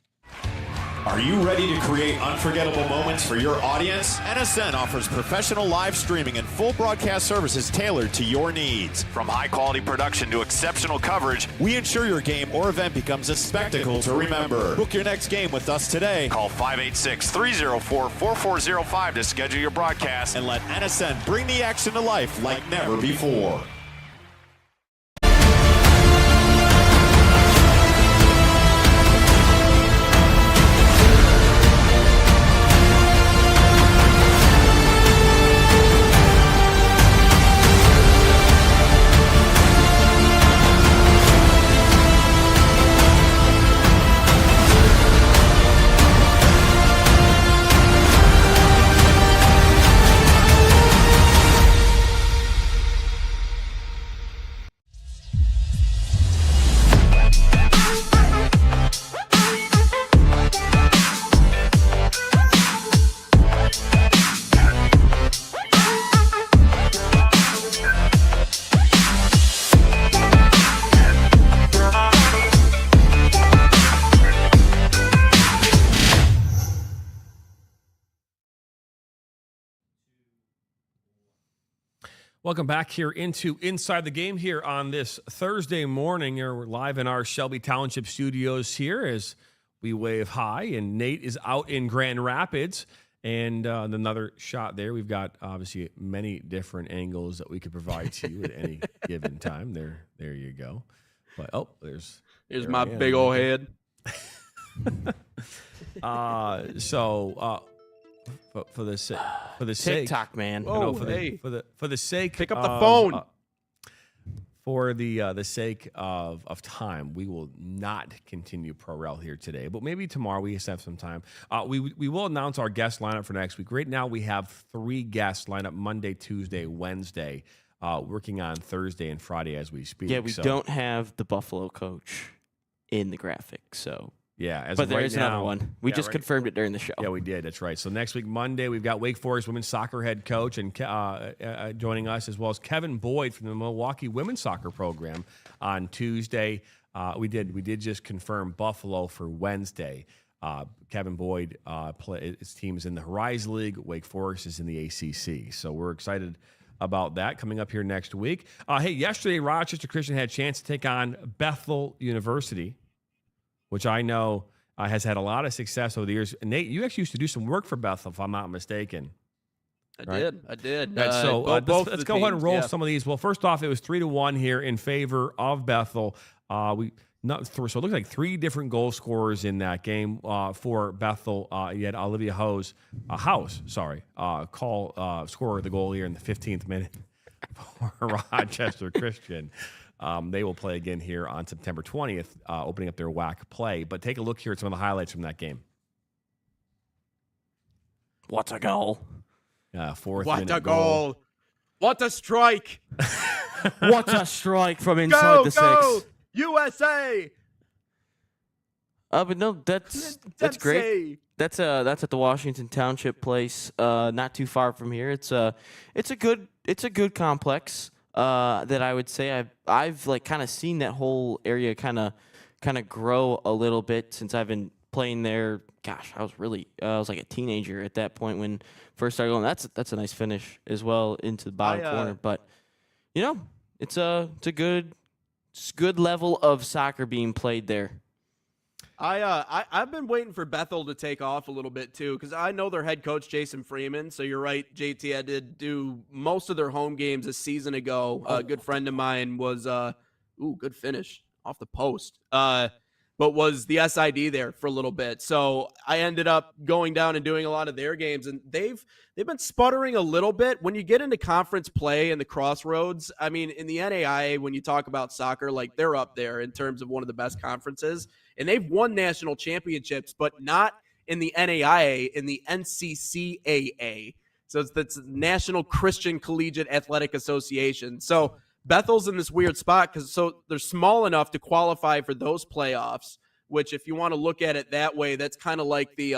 Are you ready to create unforgettable moments for your audience? NSN offers professional live streaming and full broadcast services tailored to your needs. From high-quality production to exceptional coverage, we ensure your game or event becomes a spectacle to remember. Book your next game with us today. Call 586-304-4405 to schedule your broadcast and let NSN bring the action to life like never before. Welcome back here into Inside the Game here on this Thursday morning. We're live in our Shelby Township studios here as we wave hi, and Nate is out in Grand Rapids. And another shot there. We've got obviously many different angles that we could provide to you at any given time. There you go. But there's my big old head. For the sake, TikTok, man. for the sake, pick up the phone. For the sake of time, we will not continue ProRel here today, but maybe tomorrow we just have some time. We will announce our guest lineup for next week. Right now we have 3 guests lined up Monday, Tuesday, Wednesday, working on Thursday and Friday as we speak. Yeah, we don't have the Buffalo coach in the graphic, so. Yeah, but there is another one. We just confirmed it during the show. Yeah, we did. That's right. So next week, Monday, we've got Wake Forest women's soccer head coach and joining us, as well as Kevin Boyd from the Milwaukee women's soccer program on Tuesday. We did just confirm Buffalo for Wednesday. Kevin Boyd, his team is in the Horizon League. Wake Forest is in the ACC. So we're excited about that coming up here next week. Hey, yesterday, Rochester Christian had a chance to take on Bethel University, which I know has had a lot of success over the years. Nate, you actually used to do some work for Bethel, if I'm not mistaken. I did. Right, so let's go ahead and roll yeah. some of these. Well, first off, it was 3-1 here in favor of Bethel. So it looked like 3 different goal scorers in that game for Bethel. You had Olivia House, score the goal here in the 15th minute for Rochester Christian. They will play again here on September 20th, opening up their WAC play. But take a look here at some of the highlights from that game. What a goal. Fourth What minute a goal. What a strike. What a strike from inside the 6. USA. But no, that's great. That's at the Washington Township place, not too far from here. It's a good complex. That I would say I've like kind of seen that whole area kind of grow a little bit since I've been playing there. Gosh, I was like a teenager at that point when first started going. That's a nice finish as well into the bottom corner. But it's a good level of soccer being played there. I've been waiting for Bethel to take off a little bit too, because I know their head coach Jason Freeman. So you're right, JT. I did do most of their home games a season ago. A good friend of mine was good finish off the post. But was the SID there for a little bit. So I ended up going down and doing a lot of their games, and they've been sputtering a little bit. When you get into conference play and the crossroads, I mean, in the NAIA, when you talk about soccer, like they're up there in terms of one of the best conferences. And they've won national championships, but not in the NAIA, in the NCCAA. So it's the National Christian Collegiate Athletic Association. So Bethel's in this weird spot because they're small enough to qualify for those playoffs, which if you want to look at it that way, that's kind of like the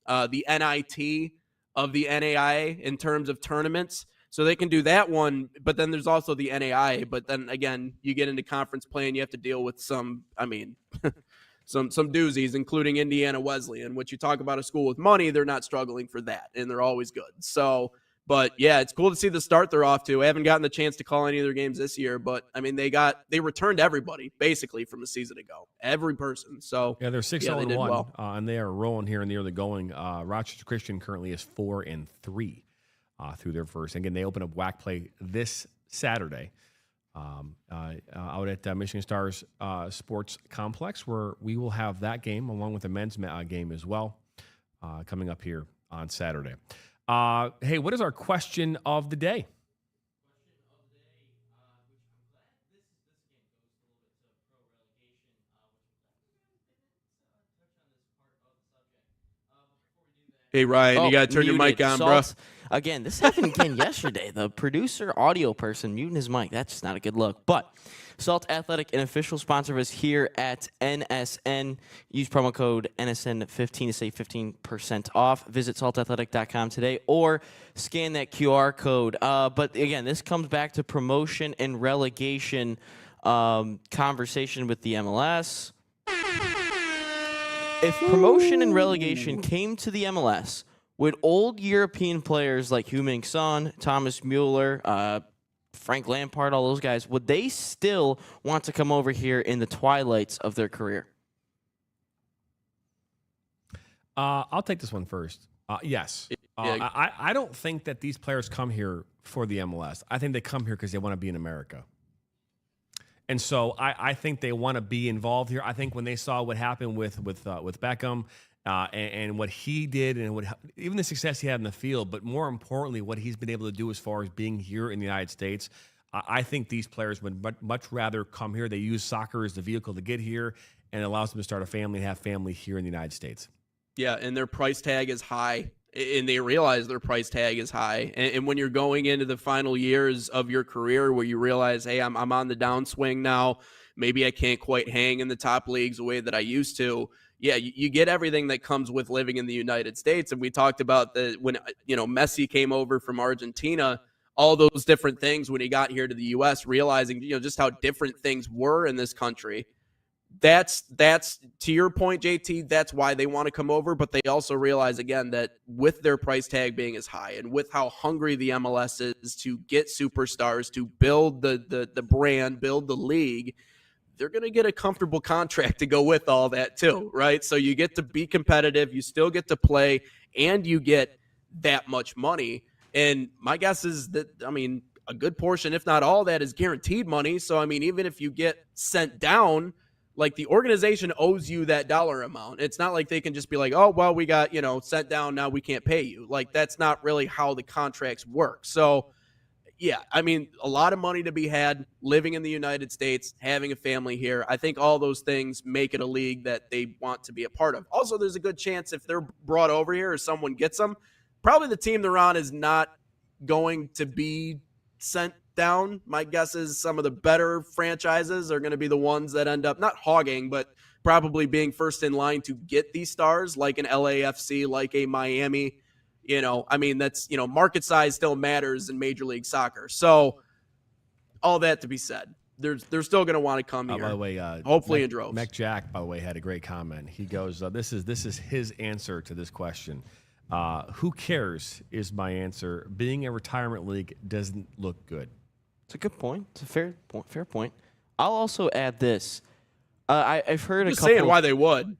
NIT of the NAIA in terms of tournaments. So they can do that one, but then there's also the NAIA. But then again, you get into conference play and you have to deal with some some doozies, including Indiana Wesleyan. Which you talk about a school with money, they're not struggling for that, and they're always good. So, but yeah, it's cool to see the start they're off to. I haven't gotten the chance to call any of their games this year, but I mean, they returned everybody basically from a season ago, every person. So yeah, they're 6-0-1, they did well. And they are rolling here in the early going. Rochester Christian currently is 4-3 through their first. Again, they open up WAC play this Saturday. Out at Michigan Stars Sports Complex, where we will have that game along with the men's game as well coming up here on Saturday. Hey, what is our question of the day? Hey, Ryan, you got to turn your mic on, bro. Again, this happened again yesterday. The producer audio person muting his mic. That's just not a good look. But Salt Athletic, an official sponsor of us here at NSN. Use promo code NSN15 to save 15% off. Visit saltathletic.com today or scan that QR code. But again, this comes back to promotion and relegation conversation with the MLS. If promotion and relegation came to the MLS, would old European players like Heung-min Son, Thomas Mueller, Frank Lampard, all those guys, would they still want to come over here in the twilights of their career? I'll take this one first. Yes. I don't think that these players come here for the MLS. I think they come here because they want to be in America. And so I think they want to be involved here. I think when they saw what happened with Beckham and what he did and even the success he had in the field, but more importantly, what he's been able to do as far as being here in the United States, I think these players would much rather come here. They use soccer as the vehicle to get here, and it allows them to start a family and have family here in the United States. Yeah, and their price tag is high. And they realize their price tag is high. And when you're going into the final years of your career where you realize, hey, I'm on the downswing now, maybe I can't quite hang in the top leagues the way that I used to. Yeah, you get everything that comes with living in the United States. And we talked about when Messi came over from Argentina, all those different things when he got here to the U.S., realizing just how different things were in this country. That's to your point, JT, that's why they want to come over, but they also realize again that with their price tag being as high and with how hungry the MLS is to get superstars, to build the brand, build the league, they're going to get a comfortable contract to go with all that too, right? So you get to be competitive, you still get to play, and you get that much money. And my guess is that, a good portion, if not all that, is guaranteed money. So, even if you get sent down, like the organization owes you that dollar amount. It's not like they can just be like, oh, well, we got, sent down, now we can't pay you. Like, that's not really how the contracts work. So, yeah, a lot of money to be had living in the United States, having a family here. I think all those things make it a league that they want to be a part of. Also, there's a good chance if they're brought over here or someone gets them, probably the team they're on is not going to be sent down. My guess is some of the better franchises are going to be the ones that end up not hogging, but probably being first in line to get these stars, like an LAFC, like a Miami. That's, market size still matters in Major League Soccer. So all that to be said, they're still going to want to come here. By the way, hopefully in droves. Mech Jack, by the way, had a great comment. He goes, this is his answer to this question. Who cares is my answer. Being a retirement league doesn't look good. It's a good point. It's a fair point. I'll also add this. I've heard I'm just saying why they would.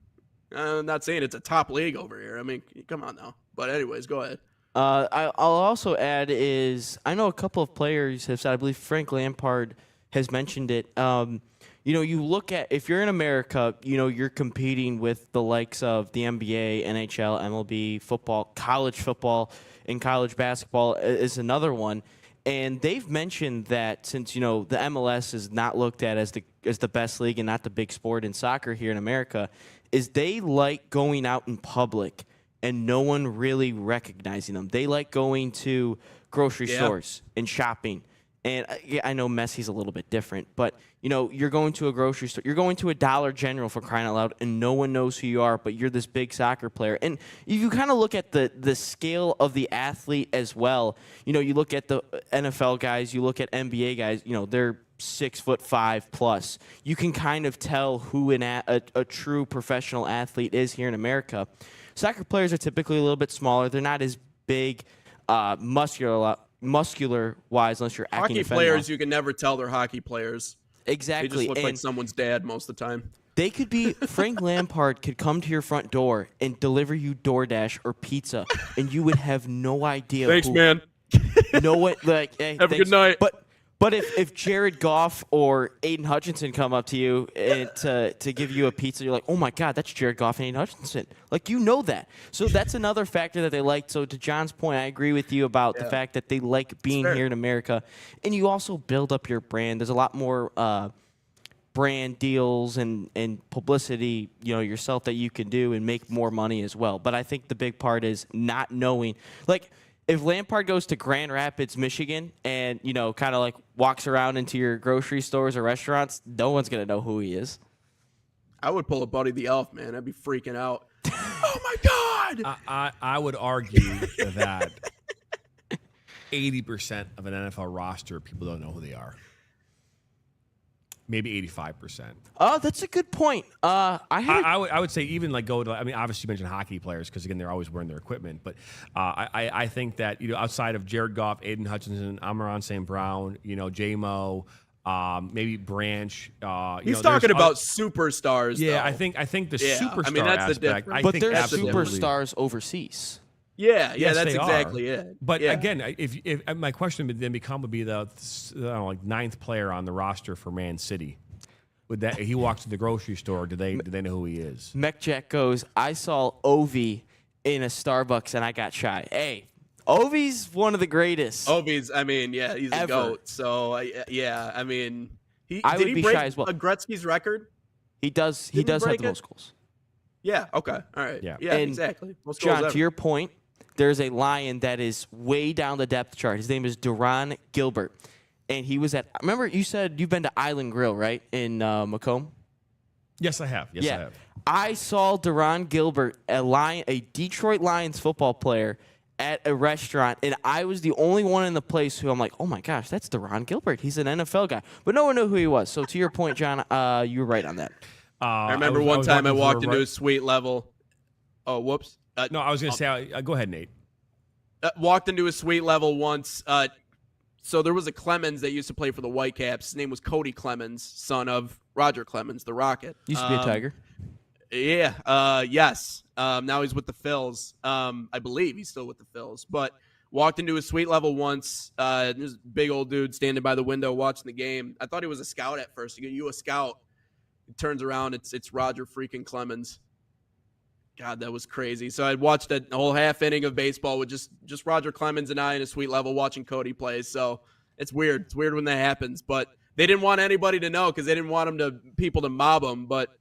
I'm not saying it's a top league over here. Come on now. But anyways, go ahead. I'll also add is I know a couple of players have said, I believe Frank Lampard has mentioned it. You look at, if you're in America, you're competing with the likes of the NBA, NHL, MLB, football, college football, and college basketball is another one. And they've mentioned that since, the MLS is not looked at as the best league and not the big sport in soccer here in America, is they like going out in public and no one really recognizing them. They like going to grocery stores and shopping And yeah, I know Messi's a little bit different, but you're going to a grocery store, you're going to a Dollar General for crying out loud, and no one knows who you are, but you're this big soccer player. And if you kind of look at the scale of the athlete as well, you look at the NFL guys, you look at NBA guys, they're 6'5" plus. You can kind of tell who a true professional athlete is here in America. Soccer players are typically a little bit smaller. They're not as big, muscular-wise, unless you're acting Hockey defend players, well. you can never tell they're hockey players. Exactly. They just look like And someone's dad most of the time. they could be Frank Lampard could come to your front door and deliver you DoorDash or pizza, and you would have no idea. Thanks, man. Know what? Like, hey, Have a good night. But if Jared Goff or Aiden Hutchinson come up to you and to give you a pizza, you're like, oh my God, that's Jared Goff and Aiden Hutchinson. Like, that. So that's another factor that they like. So to John's point, I agree with you about the fact that they like being here in America. And you also build up your brand. There's a lot more brand deals and publicity, yourself that you can do and make more money as well. But I think the big part is not knowing. Like, if Lampard goes to Grand Rapids, Michigan, and, kind of like walks around into your grocery stores or restaurants, no one's going to know who he is. I would pull a Buddy the Elf, man. I'd be freaking out. Oh, my God. I would argue that 80% of an NFL roster, people don't know who they are. Maybe 85%. Oh, that's a good point. I would say even like go to. I mean, obviously you mentioned hockey players because again they're always wearing their equipment. But I think that outside of Jared Goff, Aiden Hutchinson, Amon St. Brown, J-Mo, maybe Branch. He's talking about superstars. Yeah, though. I think the superstar I mean, that's the aspect. difference. but think they're absolutely. superstars overseas. Yeah, Yes, that's they exactly are. it. But Yeah. again, if my question would then would be the ninth player on the roster for Man City. Would that he walks to the grocery store? Do they know who he is? McJack goes, I saw Ovi in a Starbucks and I got shy. Hey, Ovi's one of the greatest. Ovi's, I mean, yeah, he's Ever. a goat. So yeah, I mean, I did would he be break shy as well. Gretzky's record? He does Didn't he have break the it? most goals. Yeah. Okay. All right. Yeah. Yeah. And Exactly. Most goals John, ever. to your point, there's a Lion that is way down the depth chart. His name is Duran Gilbert. And he was remember you said you've been to Island Grill, right, in Macomb? Yes, I have. Yes, I have. I saw Duran Gilbert, a Detroit Lions football player, at a restaurant, and I was the only one in the place who I'm like, oh my gosh, that's Duran Gilbert. He's an NFL guy. But no one knew who he was. So to your point, John, you were right on that. I remember one time I walked into a suite level. Oh, whoops. No, I was going to say, go ahead, Nate. Walked into a suite level once. So there was a Clemens that used to play for the Whitecaps. His name was Cody Clemens, son of Roger Clemens, the Rocket. Used to be a Tiger. Yeah. Yes. Now he's with the Phils. I believe he's still with the Phils. But walked into a suite level once. There's a big old dude standing by the window watching the game. I thought he was a scout at first. You a scout? He turns around. It's Roger freaking Clemens. God, that was crazy. So I watched a whole half inning of baseball with just Roger Clemens and I in a suite level watching Cody play. So it's weird. It's weird when that happens. But they didn't want anybody to know because they didn't want people to mob him. But,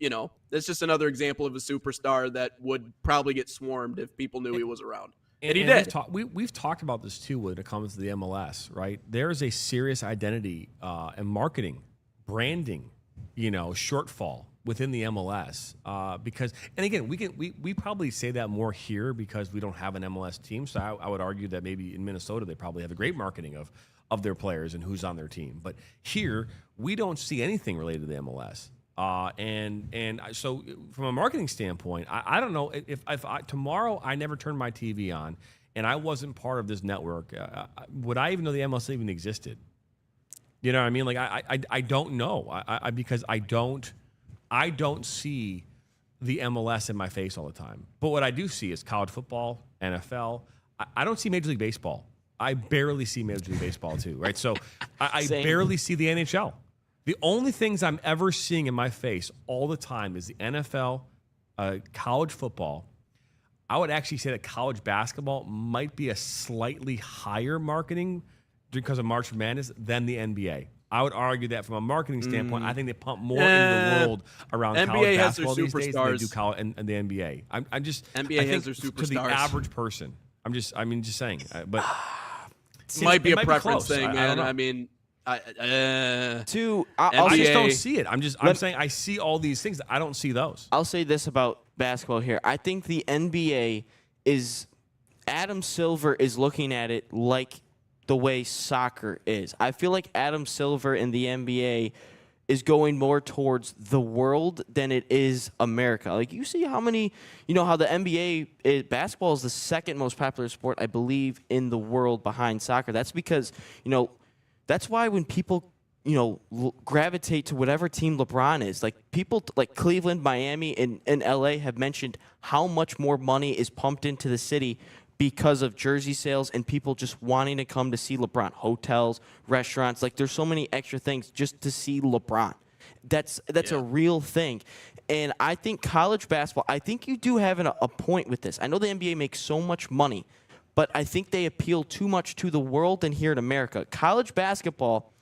that's just another example of a superstar that would probably get swarmed if people knew he was around. And he did. We've talked about this too when it comes to the MLS, right? There's a serious identity and marketing, branding, shortfall within the MLS because, and again, we probably say that more here because we don't have an MLS team. So I would argue that maybe in Minnesota they probably have a great marketing of their players and who's on their team. But here we don't see anything related to the MLS. So from a marketing standpoint, I don't know if tomorrow I never turned my TV on and I wasn't part of this network, would I even know the MLS even existed? You know what I mean? Like I don't know because I don't see the MLS in my face all the time. But what I do see is college football, NFL. I don't see Major League Baseball. I barely see Major League Baseball too, right? So I barely see the NHL. The only things I'm ever seeing in my face all the time is the NFL, college football. I would actually say that college basketball might be a slightly higher marketing because of March Madness than the NBA. I would argue that from a marketing standpoint, I think they pump more into the world around NBA college has their basketball these days than they do superstars. college and the NBA. I'm just NBA I has think their to the superstars. average person. I'm just saying, but Might be it a preference close. thing, I don't man. know. I mean, Two, I I'll just say, don't see it. I'm saying I see all these things. I don't see those. I'll say this about basketball here. I think the NBA is Adam Silver is looking at it like the way soccer is. I feel like Adam Silver in the NBA is going more towards the world than it is America. Like, you see how many, how the NBA, basketball is the second most popular sport, I believe, in the world behind soccer. That's because, that's why when people, gravitate to whatever team LeBron is, like people like Cleveland, Miami, and LA have mentioned how much more money is pumped into the city because of jersey sales and people just wanting to come to see LeBron. Hotels, restaurants, like there's so many extra things just to see LeBron. That's a real thing. And I think college basketball, I think you do have a point with this. I know the NBA makes so much money, but I think they appeal too much to the world than here in America. College basketball,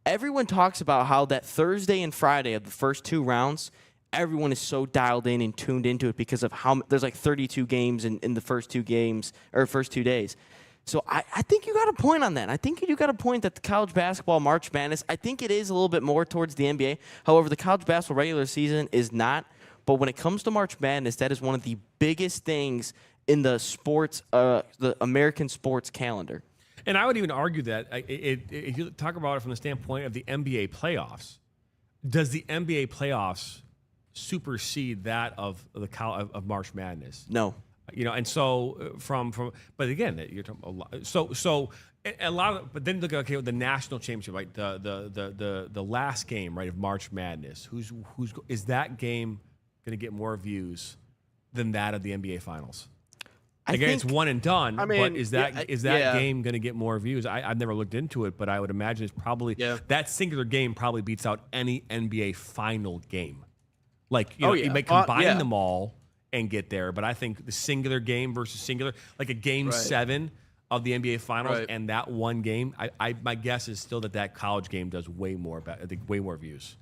everyone talks about how that Thursday and Friday of the first two rounds, everyone is so dialed in and tuned into it because of how there's like 32 games in the first 2 games or first 2 days. So I think you got a point on that. I think you got a point that the college basketball March Madness, I think it is a little bit more towards the NBA. However, the college basketball regular season is not. But when it comes to March Madness, that is one of the biggest things in the sports, the American sports calendar. And I would even argue that if you talk about it from the standpoint of the NBA playoffs, does the NBA playoffs supersede that of of March Madness? No. And so but again, you're talking a lot. So a lot of, but then look at the national championship, right? The last game, right, of March Madness. Is that game going to get more views than that of the NBA Finals? Again, it's one and done. I mean, but is that game going to get more views? I've never looked into it, but I would imagine it's probably that singular game probably beats out any NBA final game. Like you may combine them all and get there, but I think the singular game versus singular, like a game 7 of the NBA Finals and that one game, my guess is still that college game does way more views.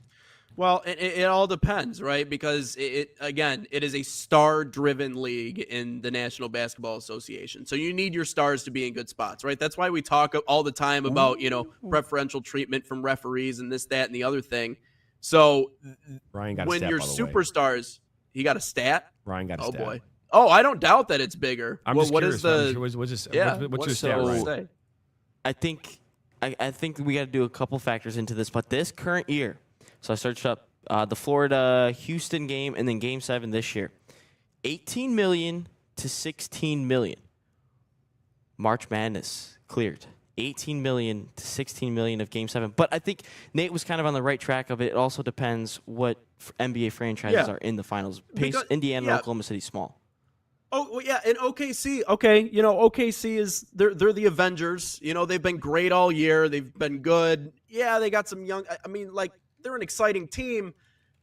Well, it all depends, right? Because it is a star-driven league in the National Basketball Association. So you need your stars to be in good spots, right? That's why we talk all the time about, preferential treatment from referees and this, that, and the other thing. So Ryan got a when stat, your by the way. superstars, he got a stat? Ryan got a stat. Oh, boy. Oh, I don't doubt that it's bigger. I'm just curious. What's your stat, Ryan? Ryan? I think we got to do a couple factors into this, but this current year, so I searched up the Florida-Houston game and then Game 7 this year. $18 million to $16 million. March Madness cleared. $18 million to $16 million of Game 7. But I think Nate was kind of on the right track of it. It also depends what NBA franchises are in the finals. Indiana and Oklahoma City small. Oh, well, yeah, and OKC, okay, OKC is they're the Avengers. They've been great all year. They've been good. Yeah, they got some young. I mean, like, they're an exciting team,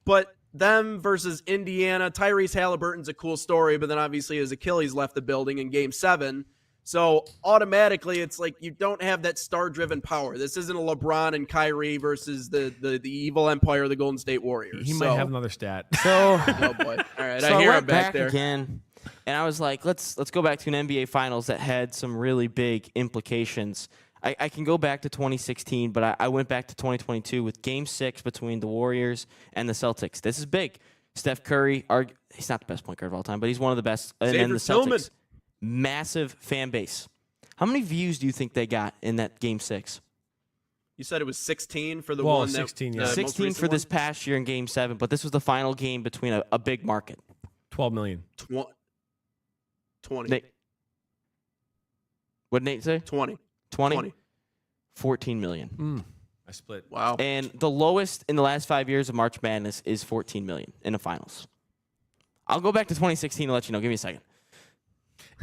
but them versus Indiana, Tyrese Halliburton's a cool story, but then obviously his Achilles left the building in Game 7. So automatically, it's like you don't have that star-driven power. This isn't a LeBron and Kyrie versus the evil empire of the Golden State Warriors. He might have another stat. So, oh boy! All right, so I hear went him back there again, and I was like, let's go back to an NBA Finals that had some really big implications. I can go back to 2016, but I went back to 2022 with Game 6 between the Warriors and the Celtics. This is big. Steph Curry, he's not the best point guard of all time, but he's one of the best. And then the Celtics, massive fan base. How many views do you think they got in that Game 6? You said it was 16 for the one. 16, that, 16 for this past year in Game 7, but this was the final game between a big market. 12 million. 20. Nate, what did Nate say? 20. 20? 14 million. I split. Wow. And the lowest in the last 5 years of March Madness is 14 million in the finals. I'll go back to 2016 to let you know. Give me a second.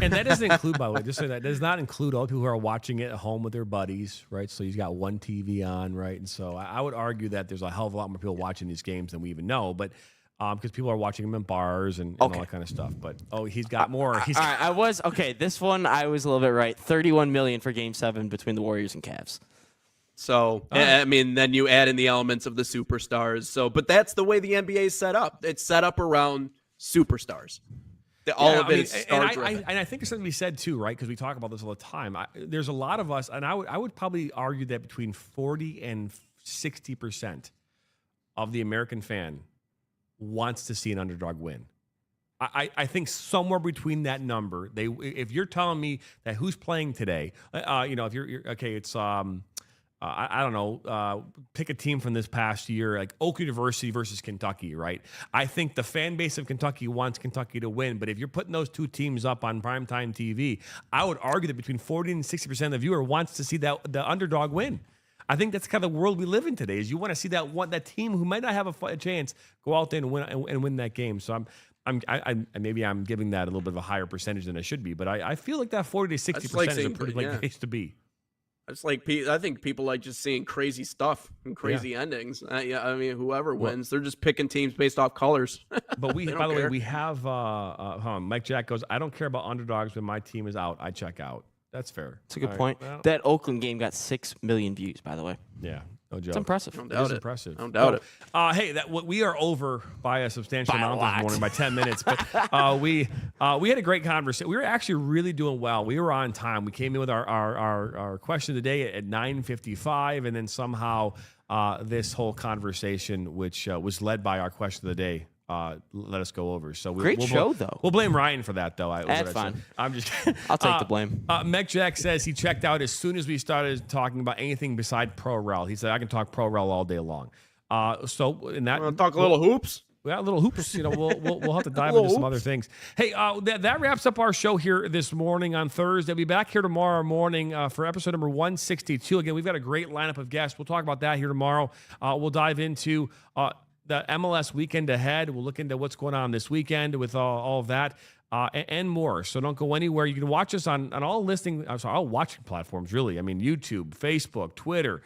And that doesn't include, by the way, just so that does not include all the people who are watching it at home with their buddies, right? So he's got one TV on, right? And so I would argue that there's a hell of a lot more people watching these games than we even know, but because people are watching them in bars and all that kind of stuff. But he's got more. All right, this one I was a little bit right. 31 million for Game 7 between the Warriors and Cavs. So, I mean, then you add in the elements of the superstars. So, but that's the way the NBA is set up. It's set up around superstars. All of it and starts with it. I think there's something to be said too, right? Because we talk about this all the time. There's a lot of us, and I would probably argue that between 40 and 60% of the American fan wants to see an underdog win. I think somewhere between that number, if you're telling me that who's playing today, if you're okay, it's I don't know, pick a team from this past year, like Oak University versus Kentucky, right? I think the fan base of Kentucky wants Kentucky to win, but if you're putting those two teams up on primetime TV, I would argue that between 40 and 60% of the viewer wants to see the underdog win. I think that's kind of the world we live in today. Is you want to see that team who might not have a chance go out there and win that game. So maybe I'm giving that a little bit of a higher percentage than I should be, but I feel like that 40 to 60% is a pretty place to be. I think people like just seeing crazy stuff and crazy endings. I mean, whoever wins, they're just picking teams based off colors. But by the way, we have Mike Jack goes, I don't care about underdogs when my team is out. I check out. That's fair. That's a good point. Well, that Oakland game got 6 million views, by the way. Yeah, no joke. It's impressive. Don't doubt it. Impressive. Don't doubt it. Hey, we are over by a substantial amount this morning, by 10 minutes. But we had a great conversation. We were actually really doing well. We were on time. We came in with our question of the day at 9:55, and then somehow this whole conversation, which was led by our question of the day, let us go over. So great show, though. We'll blame Ryan for that, though. That's fine. I'm just. I'll take the blame. Meg Jack says he checked out as soon as we started talking about anything beside pro rel. He said I can talk pro rel all day long. So in that, talk a little hoops. Yeah, little hoops. We'll have to dive into some other things. Hey, that wraps up our show here this morning on Thursday. We'll be back here tomorrow morning for episode number 162. Again, we've got a great lineup of guests. We'll talk about that here tomorrow. We'll dive into the MLS weekend ahead. We'll look into what's going on this weekend with all of that and more. So don't go anywhere. You can watch us on all all watching platforms, really. I mean, YouTube, Facebook, Twitter,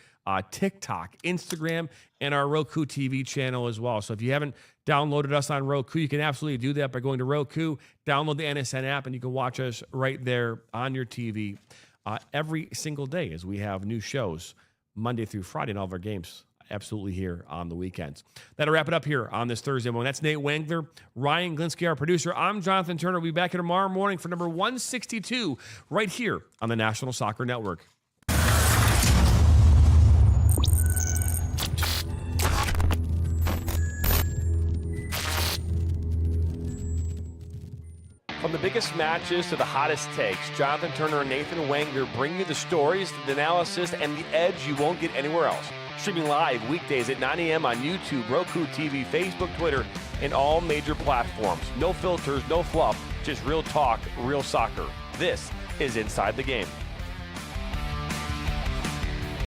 TikTok, Instagram, and our Roku TV channel as well. So if you haven't downloaded us on Roku, you can absolutely do that by going to Roku, download the NSN app, and you can watch us right there on your TV every single day as we have new shows Monday through Friday and all of our games absolutely here on the weekends. That'll wrap it up here on this Thursday morning. That's Nate Wengler, Ryan Glinsky, our producer. I'm Jonathan Turner. We'll be back here tomorrow morning for number 162 right here on the National Soccer Network. From the biggest matches to the hottest takes, Jonathan Turner and Nathan Wengler bring you the stories, the analysis, and the edge you won't get anywhere else. Streaming live weekdays at 9 a.m. on YouTube, Roku TV, Facebook, Twitter, and all major platforms. No filters, no fluff, just real talk, real soccer. This is Inside the Game.